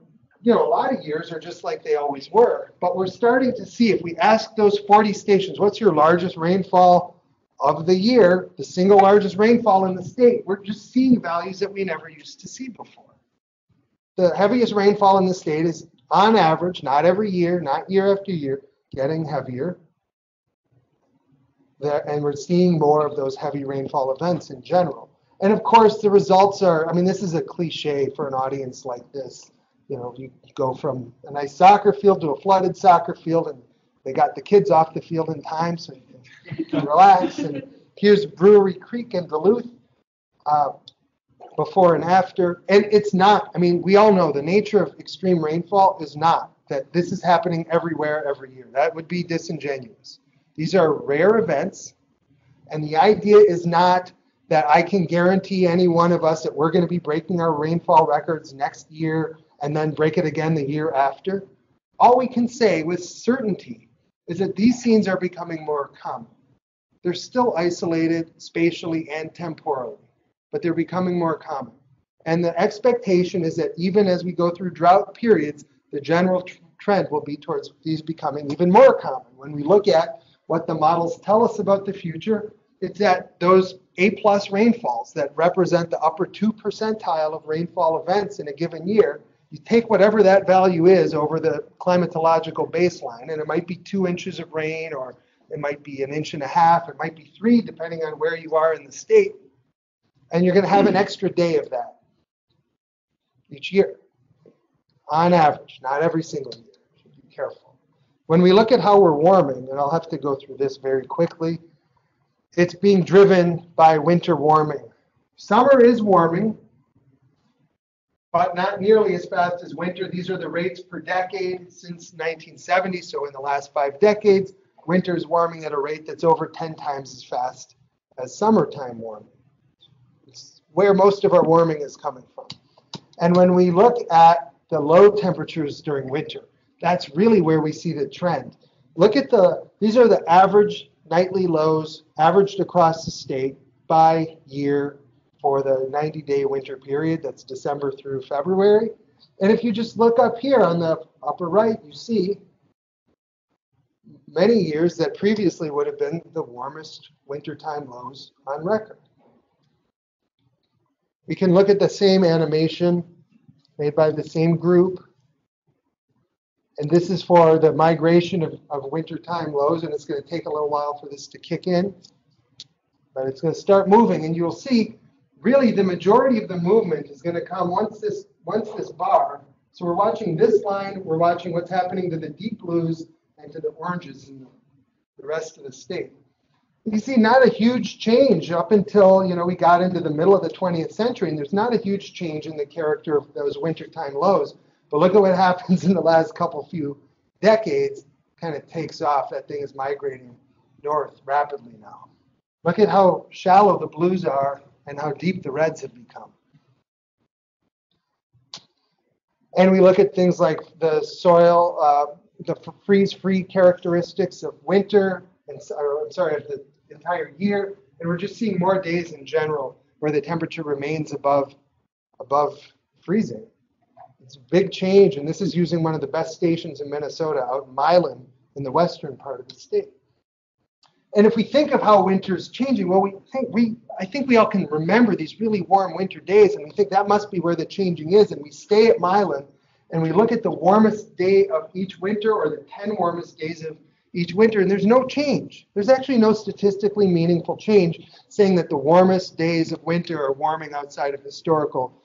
[SPEAKER 1] lot of years are just like they always were, but we're starting to see, if we ask those 40 stations, what's your largest rainfall of the year, the single largest rainfall in the state, we're just seeing values that we never used to see before. The heaviest rainfall in the state is, on average, not every year, not year after year, getting heavier. And we're seeing more of those heavy rainfall events in general. And of course, the results are, this is a cliche for an audience like this. You go from a nice soccer field to a flooded soccer field, and they got the kids off the field in time so you can relax. And here's Brewery Creek in Duluth, before and after. And it's not, we all know the nature of extreme rainfall is not that this is happening everywhere every year. That would be disingenuous. These are rare events, and the idea is not that I can guarantee any one of us that we're going to be breaking our rainfall records next year and then break it again the year after. All we can say with certainty is that these scenes are becoming more common. They're still isolated spatially and temporally, but they're becoming more common. And the expectation is that even as we go through drought periods, the general trend will be towards these becoming even more common. When we look at what the models tell us about the future, it's that those A+ rainfalls that represent the upper 2 percentile of rainfall events in a given year, you take whatever that value is over the climatological baseline, and it might be 2 inches of rain, or it might be 1.5 inches, it might be 3, depending on where you are in the state, and you're going to have an extra day of that each year, on average, not every single year. So be careful. When we look at how we're warming, and I'll have to go through this very quickly, it's being driven by winter warming. Summer is warming, but not nearly as fast as winter. These are the rates per decade since 1970, so in the last 5 decades, winter is warming at a rate that's over 10 times as fast as summertime warming. It's where most of our warming is coming from. And when we look at the low temperatures during winter, that's really where we see the trend. Look at these are the average nightly lows averaged across the state by year for the 90-day winter period. That's December through February. And if you just look up here on the upper right, you see many years that previously would have been the warmest wintertime lows on record. We can look at the same animation made by the same group. And this is for the migration of wintertime lows, and it's going to take a little while for this to kick in. But it's going to start moving, and you'll see really the majority of the movement is going to come once this bar. So we're watching this line, we're watching what's happening to the deep blues and to the oranges in the rest of the state. You see not a huge change up until we got into the middle of the 20th century, and there's not a huge change in the character of those wintertime lows. But look at what happens in the last few decades. Kind of takes off. That thing is migrating north rapidly now. Look at how shallow the blues are and how deep the reds have become. And we look at things like the soil, the freeze-free characteristics of winter, of the entire year. And we're just seeing more days in general where the temperature remains above freezing. It's a big change, and this is using one of the best stations in Minnesota, out in Milan, in the western part of the state. And if we think of how winter's changing, well, I think we all can remember these really warm winter days, and we think that must be where the changing is. And we stay at Milan, and we look at the warmest day of each winter, or the 10 warmest days of each winter, and there's no change. There's actually no statistically meaningful change saying that the warmest days of winter are warming outside of historical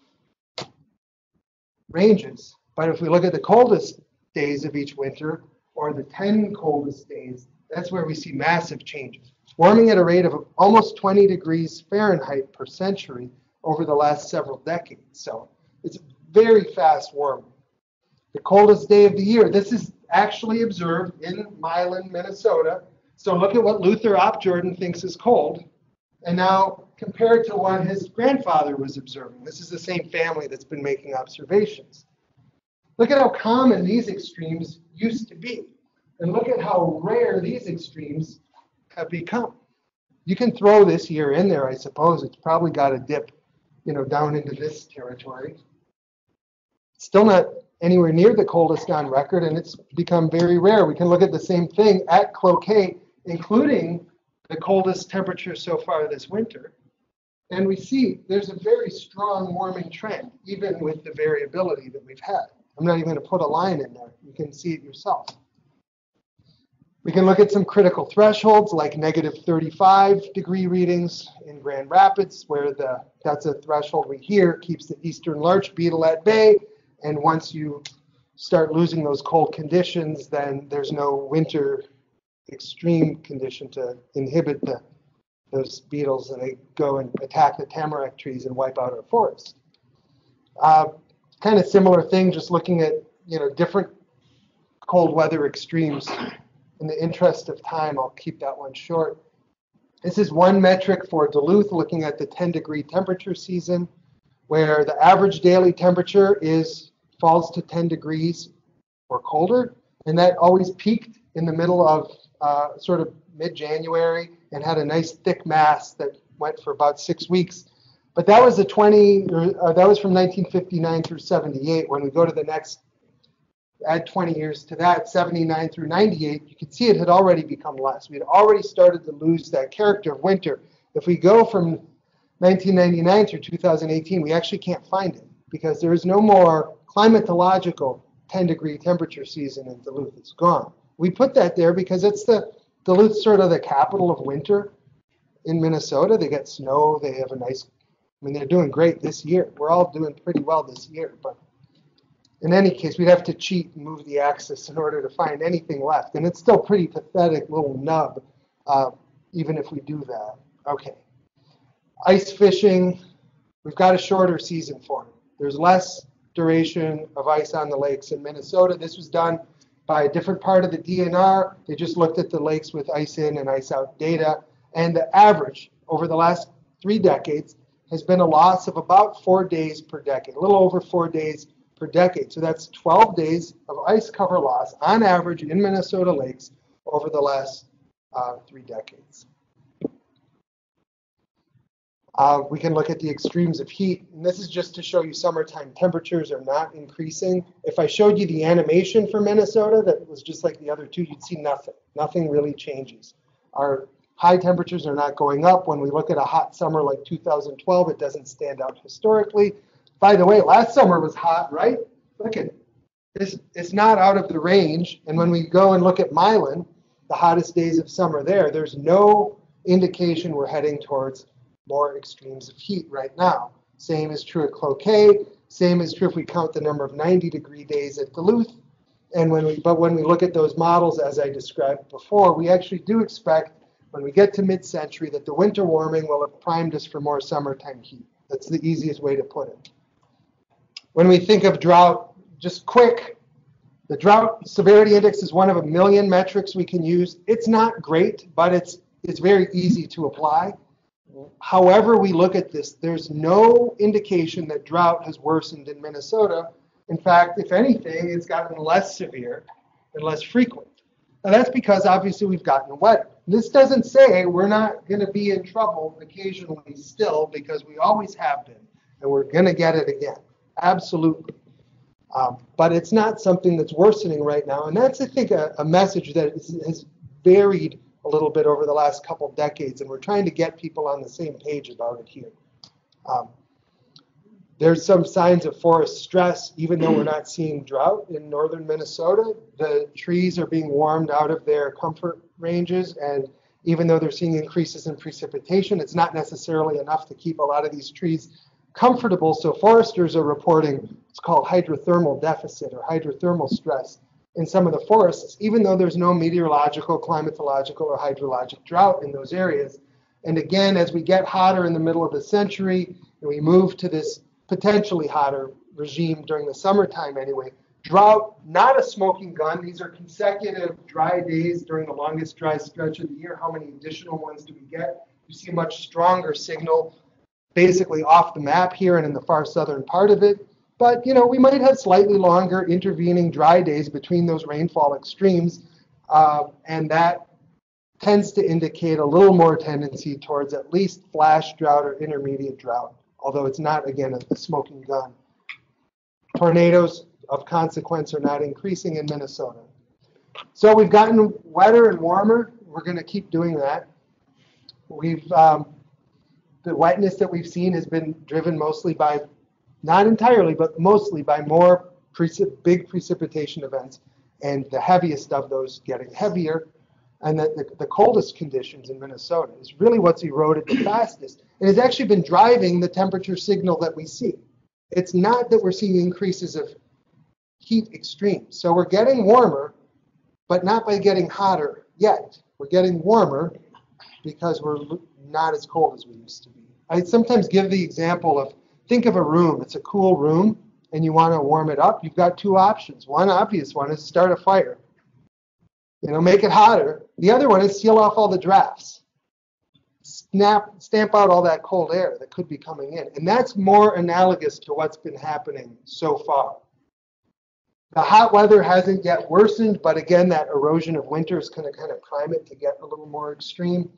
[SPEAKER 1] ranges. But if we look at the coldest days of each winter, or the 10 coldest days, that's where we see massive changes. Warming at a rate of almost 20 degrees Fahrenheit per century over the last several decades. So it's very fast warming. The coldest day of the year, this is actually observed in Milan, Minnesota. So look at what Luther Opjordan thinks is cold, and now compare it to what his grandfather was observing. This is the same family that's been making observations. Look at how common these extremes used to be, and look at how rare these extremes have become. You can throw this year in there, I suppose. It's probably got a dip, down into this territory. Still not anywhere near the coldest on record, and it's become very rare. We can look at the same thing at Cloquet, including the coldest temperature so far this winter. And we see there's a very strong warming trend, even with the variability that we've had. I'm not even going to put a line in there. You can see it yourself. We can look at some critical thresholds like -35 degree readings in Grand Rapids, where that's a threshold we hear keeps the eastern larch beetle at bay. And once you start losing those cold conditions, then there's no winter extreme condition to inhibit those beetles, and they go and attack the tamarack trees and wipe out our forest. Kind of similar thing, just looking at different cold weather extremes. In the interest of time, I'll keep that one short. This is one metric for Duluth, looking at the 10-degree temperature season, where the average daily temperature falls to 10 degrees or colder, and that always peaked in the middle of sort of mid-January and had a nice thick mass that went for about 6 weeks. But that was that was from 1959 through 78. When we go to the next, add 20 years to that, 79 through 98, you can see it had already become less. We had already started to lose that character of winter. If we go from 1999 through 2018, we actually can't find it because there is no more climatological 10-degree temperature season in Duluth. It's gone. We put that there because it's Duluth's sort of the capital of winter in Minnesota. They get snow. They have a nice, they're doing great this year. We're all doing pretty well this year. But in any case, we'd have to cheat and move the axis in order to find anything left. And it's still pretty pathetic little nub, even if we do that. Okay. Ice fishing, we've got a shorter season for it. There's less duration of ice on the lakes in Minnesota. This was done by a different part of the DNR. They just looked at the lakes with ice in and ice out data. And the average over the last 3 decades has been a loss of about 4 days per decade, a little over 4 days per decade. So that's 12 days of ice cover loss on average in Minnesota lakes over the last 3 decades. We can look at the extremes of heat, and this is just to show you summertime temperatures are not increasing. If I showed you the animation for Minnesota that was just like the other two, you'd see nothing. Nothing really changes. Our high temperatures are not going up. When we look at a hot summer like 2012, it doesn't stand out historically. By the way, last summer was hot, right? Look at this. It's not out of the range. And when we go and look at Milan, the hottest days of summer there, there's no indication we're heading towards more extremes of heat right now. Same is true at Cloquet. Same is true if we count the number of 90-degree days at Duluth. And when we look at those models, as I described before, we actually do expect when we get to mid-century that the winter warming will have primed us for more summertime heat. That's the easiest way to put it. When we think of drought, just quick, the drought severity index is one of a million metrics we can use. It's not great, but it's very easy to apply. However we look at this, there's no indication that drought has worsened in Minnesota. In fact, if anything, it's gotten less severe and less frequent. Now that's because obviously we've gotten wetter. This doesn't say we're not going to be in trouble occasionally still, because we always have been, and we're going to get it again. Absolutely. But it's not something that's worsening right now, and that's, I think, a message that has varied a little bit over the last couple decades, and we're trying to get people on the same page about it here. There's some signs of forest stress, even though we're not seeing drought in northern Minnesota. The trees are being warmed out of their comfort ranges, and even though they're seeing increases in precipitation, it's not necessarily enough to keep a lot of these trees comfortable. So foresters are reporting what's called hydrothermal deficit or hydrothermal stress in some of the forests, even though there's no meteorological, climatological, or hydrologic drought in those areas. And again, as we get hotter in the middle of the century, and we move to this potentially hotter regime during the summertime anyway, drought, not a smoking gun. These are consecutive dry days during the longest dry stretch of the year. How many additional ones do we get? You see a much stronger signal basically off the map here and in the far southern part of it. But, we might have slightly longer intervening dry days between those rainfall extremes, and that tends to indicate a little more tendency towards at least flash drought or intermediate drought, although it's not, again, a smoking gun. Tornadoes of consequence are not increasing in Minnesota. So we've gotten wetter and warmer. We're going to keep doing that. The wetness that we've seen has been driven mostly by, not entirely, but mostly by more big precipitation events, and the heaviest of those getting heavier. And the coldest conditions in Minnesota is really what's eroded the fastest. And it's actually been driving the temperature signal that we see. It's not that we're seeing increases of heat extremes. So we're getting warmer, but not by getting hotter yet. We're getting warmer because we're not as cold as we used to be. I sometimes give the example of, think of a room. It's a cool room, and you want to warm it up. You've got 2 options. One obvious one is start a fire. Make it hotter. The other one is seal off all the drafts. Stamp out all that cold air that could be coming in. And that's more analogous to what's been happening so far. The hot weather hasn't yet worsened, but again, that erosion of winter is going to kind of prime it to get a little more extreme.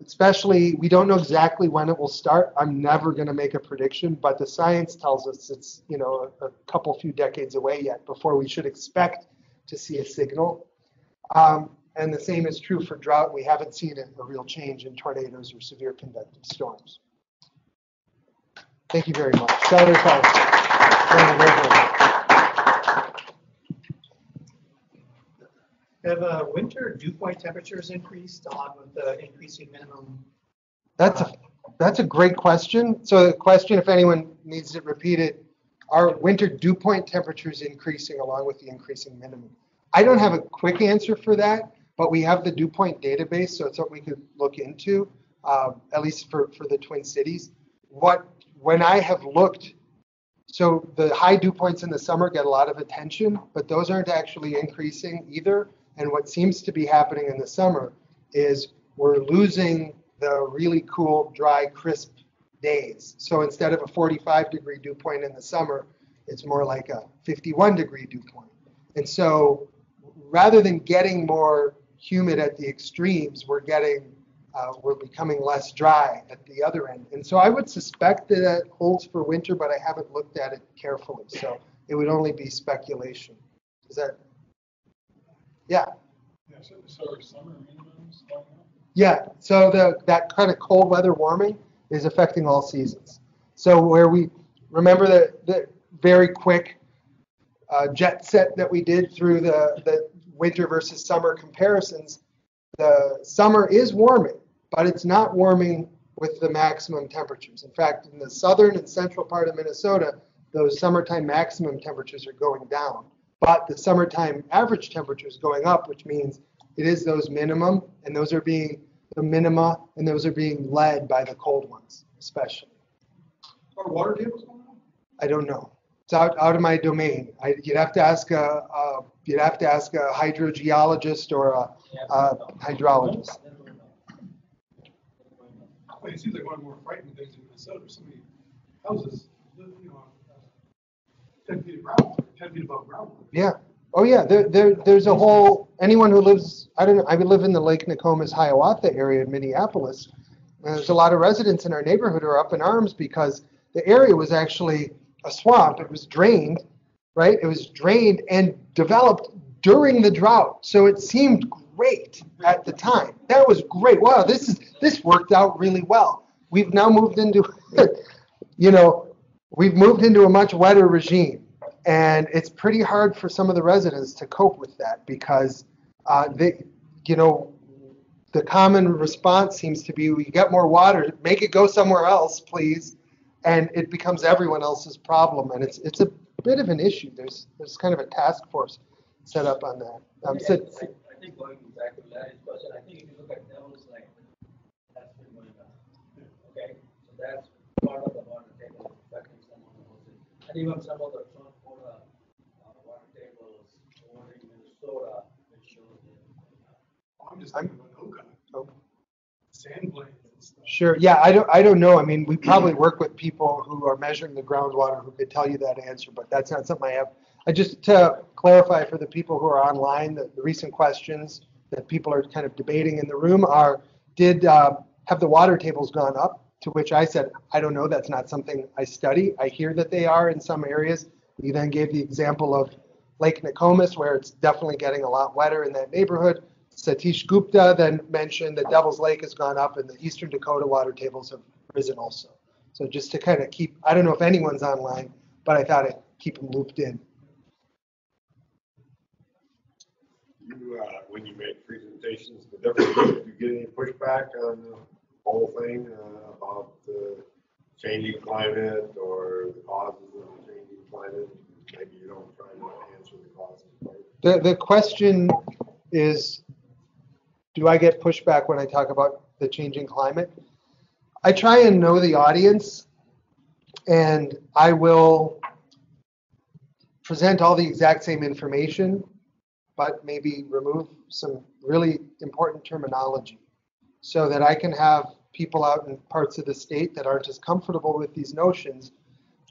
[SPEAKER 1] Especially, we don't know exactly when it will start. I'm never going to make a prediction, but the science tells us it's, you know, a couple few decades away yet before we should expect to see a signal. And the same is true for drought. We haven't seen a real change in tornadoes or severe convective storms. Thank you very much. Senator
[SPEAKER 3] Have winter dew point temperatures increased along with the increasing minimum?
[SPEAKER 1] That's a great question. So the question, if anyone needs it repeated, are winter dew point temperatures increasing along with the increasing minimum? I don't have a quick answer for that, but we have the dew point database, so it's what we could look into, at least for the Twin Cities. When I have looked, so the high dew points in the summer get a lot of attention, but those aren't actually increasing either. And what seems to be happening in the summer is we're losing the really cool, dry, crisp days. So instead of a 45-degree dew point in the summer, it's more like a 51-degree dew point. And so rather than getting more humid at the extremes, we're becoming less dry at the other end. And so I would suspect that that holds for winter, but I haven't looked at it carefully. So it would only be speculation. Is that? Yeah.
[SPEAKER 2] Yeah, so are summer minimums going up?
[SPEAKER 1] Yeah, so that kind of cold weather warming is affecting all seasons. So where we remember the very quick jet set that we did through the winter versus summer comparisons, the summer is warming, but it's not warming with the maximum temperatures. In fact, in the southern and central part of Minnesota, those summertime maximum temperatures are going down. But the summertime average temperature is going up, which means it is those minimum, and those are being the minima, and those are being led by the cold ones, especially.
[SPEAKER 2] Are water tables going up?
[SPEAKER 1] I don't know. It's out of my domain. You'd have to ask a hydrogeologist or a hydrologist.
[SPEAKER 2] Well, it seems like one of the more frightening things in Minnesota. So many houses, you know, 10 feet of ground, 10 feet above ground.
[SPEAKER 1] Yeah. Oh yeah. There's a whole. Anyone who lives, I don't know. I live in the Lake Nokomis, Hiawatha area in Minneapolis. And there's a lot of residents in our neighborhood who are up in arms because the area was actually a swamp. It was drained, right? It was drained and developed during the drought. So it seemed great at the time. That was great. Wow, this worked out really well. We've now moved into, we've moved into a much wetter regime. And it's pretty hard for some of the residents to cope with that because the common response seems to be, we get more water, make it go somewhere else, please. And it becomes everyone else's problem. And it's a bit of an issue. There's kind of a task force set up on that.
[SPEAKER 4] I think going back to Larry's question, I think if you look at Devil's Lake, that's been going up. Okay, so that's part of the water table affecting some of the houses. And even some of the front water tables over in Minnesota, which shows that.
[SPEAKER 2] I'm just thinking about Oka, sand plains and stuff.
[SPEAKER 1] Sure. Yeah, I don't know. I mean, we probably work with people who are measuring the groundwater who could tell you that answer, but that's not something I have. Just to clarify for the people who are online, the recent questions that people are kind of debating in the room are, have the water tables gone up? To which I said, I don't know. That's not something I study. I hear that they are in some areas. We then gave the example of Lake Nokomis, where it's definitely getting a lot wetter in that neighborhood. Satish Gupta then mentioned that Devil's Lake has gone up and the Eastern Dakota water tables have risen also. So just to kind of keep, I don't know if anyone's online, but I thought I'd keep them looped in.
[SPEAKER 6] When you make presentations, do you get any pushback on the whole thing about the changing climate or the causes of the changing climate? Maybe you don't try to answer the causes.
[SPEAKER 1] The question is, do I get pushback when I talk about the changing climate? I try and know the audience, and I will present all the exact same information, but maybe remove some really important terminology so that I can have people out in parts of the state that aren't as comfortable with these notions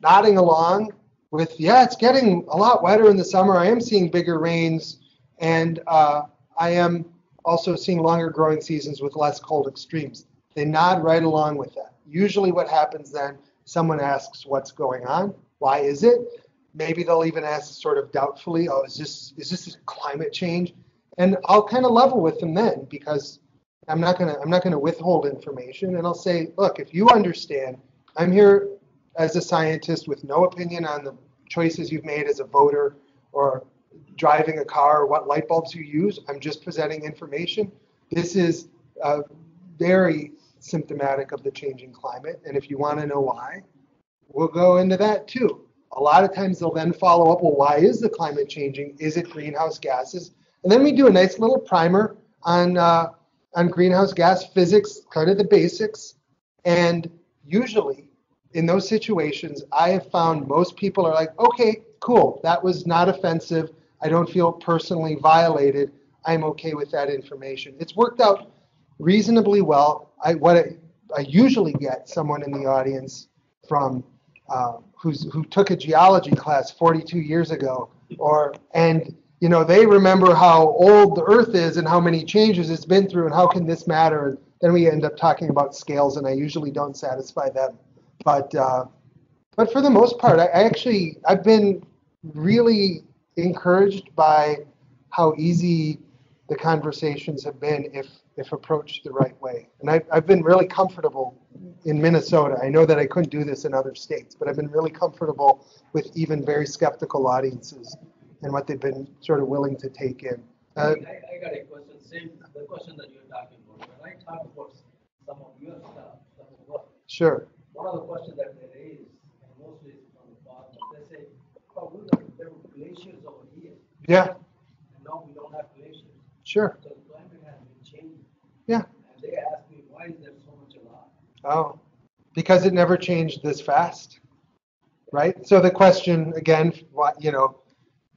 [SPEAKER 1] nodding along with, yeah, it's getting a lot wetter in the summer. I am seeing bigger rains, and I am also seeing longer growing seasons with less cold extremes. They nod right along with that. Usually what happens then, someone asks what's going on. Why is it? Maybe they'll even ask sort of doubtfully, oh, is this climate change? And I'll kind of level with them then, because I'm not gonna withhold information, and I'll say, look, if you understand, I'm here as a scientist with no opinion on the choices you've made as a voter or driving a car or what light bulbs you use. I'm just presenting information. This is very symptomatic of the changing climate, and if you want to know why, we'll go into that too. A lot of times they'll then follow up, well, why is the climate changing? Is it greenhouse gases? And then we do a nice little primer on greenhouse gas physics, kind of the basics. And usually in those situations, I have found most people are like, okay, cool, that was not offensive. I don't feel personally violated. I'm okay with that information. It's worked out reasonably well. I usually get someone in the audience from who took a geology class 42 years ago, and they remember how old the Earth is and how many changes it's been through and how can this matter. And then we end up talking about scales, and I usually don't satisfy them. But for the most part, I've been really encouraged by how easy the conversations have been if approached the right way. And I've been really comfortable in Minnesota. I know that I couldn't do this in other states, but I've been really comfortable with even very skeptical audiences and what they've been sort of willing to take in.
[SPEAKER 4] I got a question, the question that you're talking about. When I talk about some of your stuff, some of work,
[SPEAKER 1] Sure.
[SPEAKER 4] one of the questions that they raise, and mostly is from the farmers, they say, oh, there were glaciers over here,
[SPEAKER 1] Yeah,
[SPEAKER 4] and now we don't have glaciers.
[SPEAKER 1] sure.
[SPEAKER 4] So the climate has been changing.
[SPEAKER 1] Yeah.
[SPEAKER 4] And they ask me, why is there so much alarm?
[SPEAKER 1] Oh, because it never changed this fast, right? So the question again,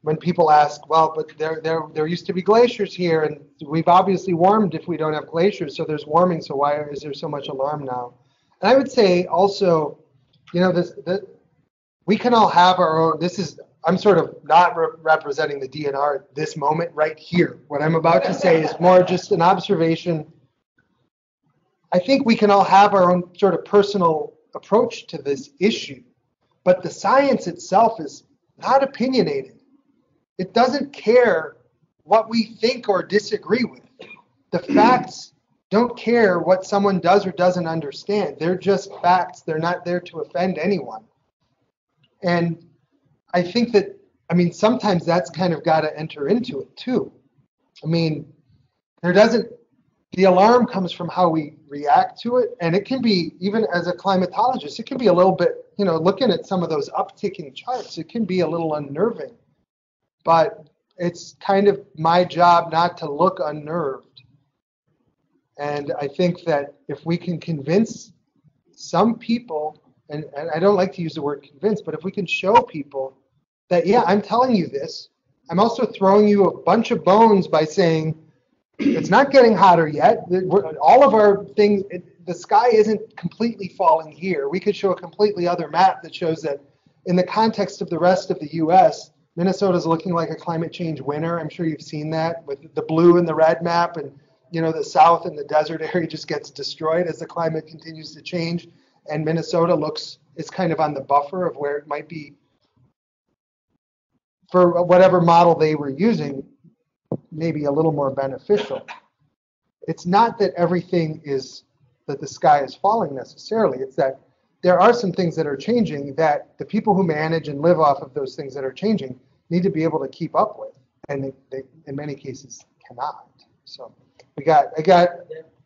[SPEAKER 1] when people ask, well, but there used to be glaciers here, and we've obviously warmed if we don't have glaciers, so there's warming, so why is there so much alarm now? And I would say also, we can all have our own, I'm sort of not representing the DNR at this moment right here. What I'm about to say is more just an observation. I think we can all have our own sort of personal approach to this issue, but the science itself is not opinionated. It doesn't care what we think or disagree with. The facts don't care what someone does or doesn't understand. They're just facts. They're not there to offend anyone. And I think that, sometimes that's kind of got to enter into it too. The alarm comes from how we react to it, and it can be, even as a climatologist, it can be a little bit, looking at some of those upticking charts, it can be a little unnerving. But it's kind of my job not to look unnerved. And I think that if we can convince some people, and I don't like to use the word convince, but if we can show people that, yeah, I'm telling you this, I'm also throwing you a bunch of bones by saying, it's not getting hotter yet. All of our things, the sky isn't completely falling here. We could show a completely other map that shows that in the context of the rest of the U.S., Minnesota's looking like a climate change winner. I'm sure you've seen that with the blue and the red map, and the south and the desert area just gets destroyed as the climate continues to change. And Minnesota is kind of on the buffer of where it might be, for whatever model they were using, maybe a little more beneficial. It's not that everything that the sky is falling necessarily. It's that there are some things that are changing that the people who manage and live off of those things that are changing need to be able to keep up with, and they in many cases cannot. So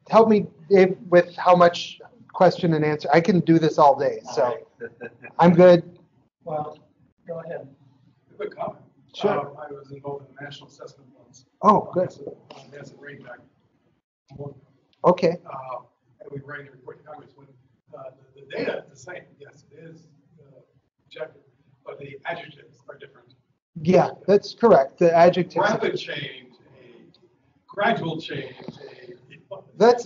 [SPEAKER 1] help me, Dave, with how much question and answer. I can do this all day, so I'm good.
[SPEAKER 3] Well, go ahead.
[SPEAKER 2] A quick comment.
[SPEAKER 1] Sure.
[SPEAKER 2] I was involved in the national assessment once.
[SPEAKER 1] Oh, good.
[SPEAKER 2] That's a rain back.
[SPEAKER 1] Okay.
[SPEAKER 2] And we write a report to Congress when the data is the same. Yes, it is objective, but the adjectives are different.
[SPEAKER 1] Yeah, that's correct. The adjectives.
[SPEAKER 2] Rapid change, a gradual change,
[SPEAKER 1] that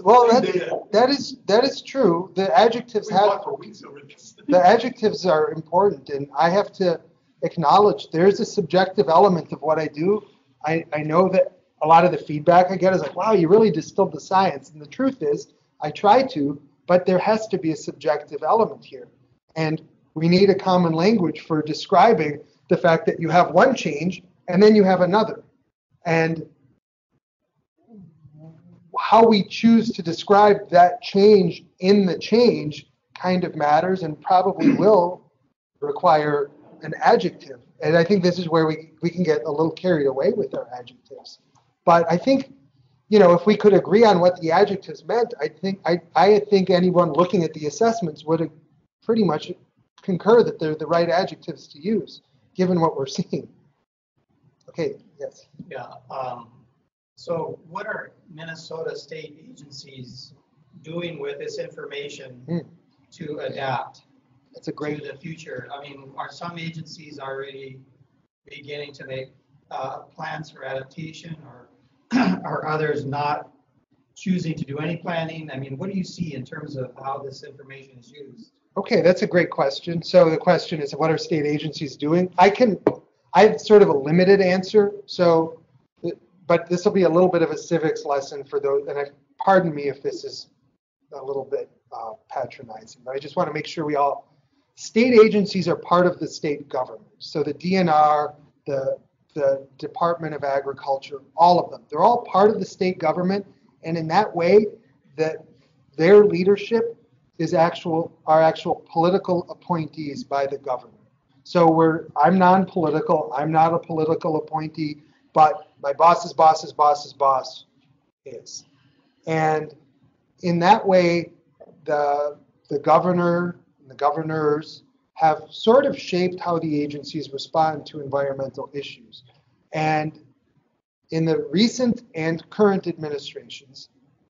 [SPEAKER 1] is true. The adjectives
[SPEAKER 2] we fought for weeks over this.
[SPEAKER 1] The adjectives are important, and I have to acknowledge there's a subjective element of what I do. I know that a lot of the feedback I get is like, wow, you really distilled the science. And the truth is, I try to, but there has to be a subjective element here. And we need a common language for describing the fact that you have one change and then you have another. And how we choose to describe that change in the change kind of matters and probably will require an adjective. And I think this is where we can get a little carried away with our adjectives. But I think, if we could agree on what the adjectives meant, I think anyone looking at the assessments would pretty much concur that they're the right adjectives to use, given what we're seeing. Okay, yes.
[SPEAKER 3] Yeah. So what are Minnesota state agencies doing with this information to adapt
[SPEAKER 1] That's a great
[SPEAKER 3] to the future? I mean, are some agencies already beginning to make plans for adaptation, or are others not choosing to do any planning? I mean, what do you see in terms of how this information is used?
[SPEAKER 1] Okay, that's a great question. So the question is, what are state agencies doing? I have sort of a limited answer. So, but this will be a little bit of a civics lesson for those, and pardon me if this is a little bit patronizing, but I just want to make sure state agencies are part of the state government. So the DNR, the Department of Agriculture, all of them, they're all part of the state government, and in that way, that their leadership are actual political appointees by the government. So I'm non-political, I'm not a political appointee, but my boss's boss's boss's boss is. And in that way, the governor and the governors have sort of shaped how the agencies respond to environmental issues. And in the recent and current administrations,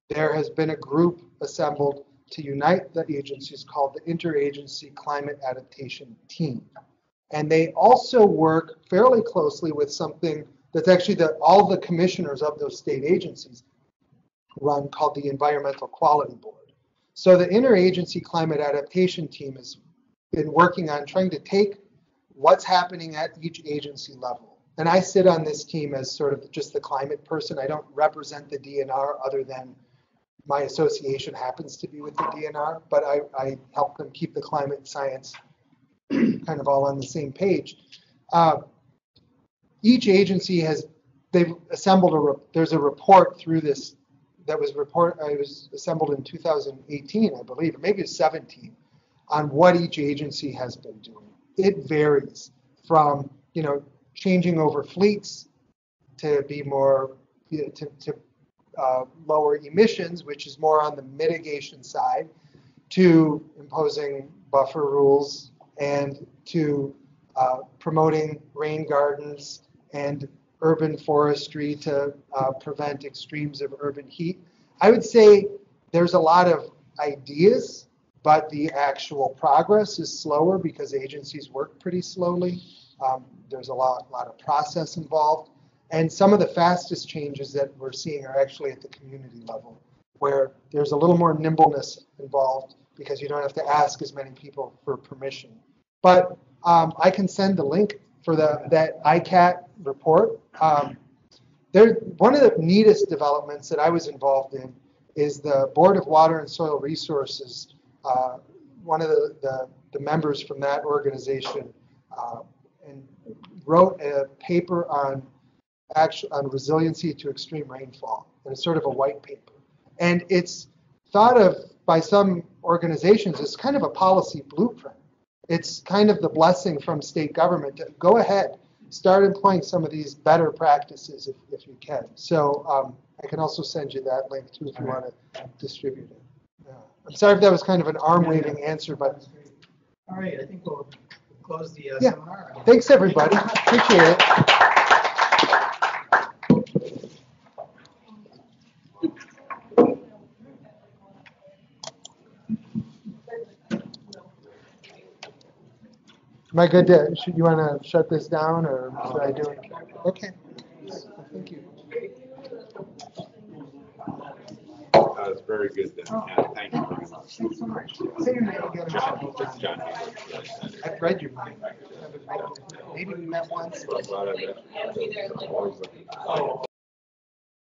[SPEAKER 1] there has been a group assembled to unite the agencies called the Interagency Climate Adaptation Team. And they also work fairly closely with something that's actually all the commissioners of those state agencies run, called the Environmental Quality Board. So the Interagency Climate Adaptation Team has been working on trying to take what's happening at each agency level. And I sit on this team as sort of just the climate person. I don't represent the DNR other than my association happens to be with the DNR, but I help them keep the climate science kind of all on the same page. Each agency they've assembled there's a report through this that was assembled in 2018, I believe, or maybe it's 17, on what each agency has been doing. It varies from, changing over fleets to be more, to lower emissions, which is more on the mitigation side, to imposing buffer rules and to promoting rain gardens and urban forestry to prevent extremes of urban heat. I would say there's a lot of ideas, but the actual progress is slower because agencies work pretty slowly. There's a lot of process involved. And some of the fastest changes that we're seeing are actually at the community level, where there's a little more nimbleness involved because you don't have to ask as many people for permission. But I can send the link for that ICAT report. One of the neatest developments that I was involved in is the Board of Water and Soil Resources. One of the members from that organization and wrote a paper on resiliency to extreme rainfall, and it's sort of a white paper. And it's thought of by some organizations as kind of a policy blueprint. It's kind of the blessing from state government to go ahead, start employing some of these better practices if you can. So I can also send you that link too if you want to distribute it. Yeah. I'm sorry if that was kind of an arm-waving answer, but.
[SPEAKER 3] All right, I think we'll close the
[SPEAKER 1] Yeah.
[SPEAKER 3] seminar.
[SPEAKER 1] Thanks, everybody. Appreciate it. Am I good to, you want to shut this down, or should I do it? Okay. Thank you.
[SPEAKER 6] It's very good then, Ken. Thank you very much.
[SPEAKER 1] Thanks so much. Say your name again.
[SPEAKER 6] John, it's John.
[SPEAKER 1] I've read your mind. Maybe we met once.
[SPEAKER 6] I'm glad I met you. I'm always looking.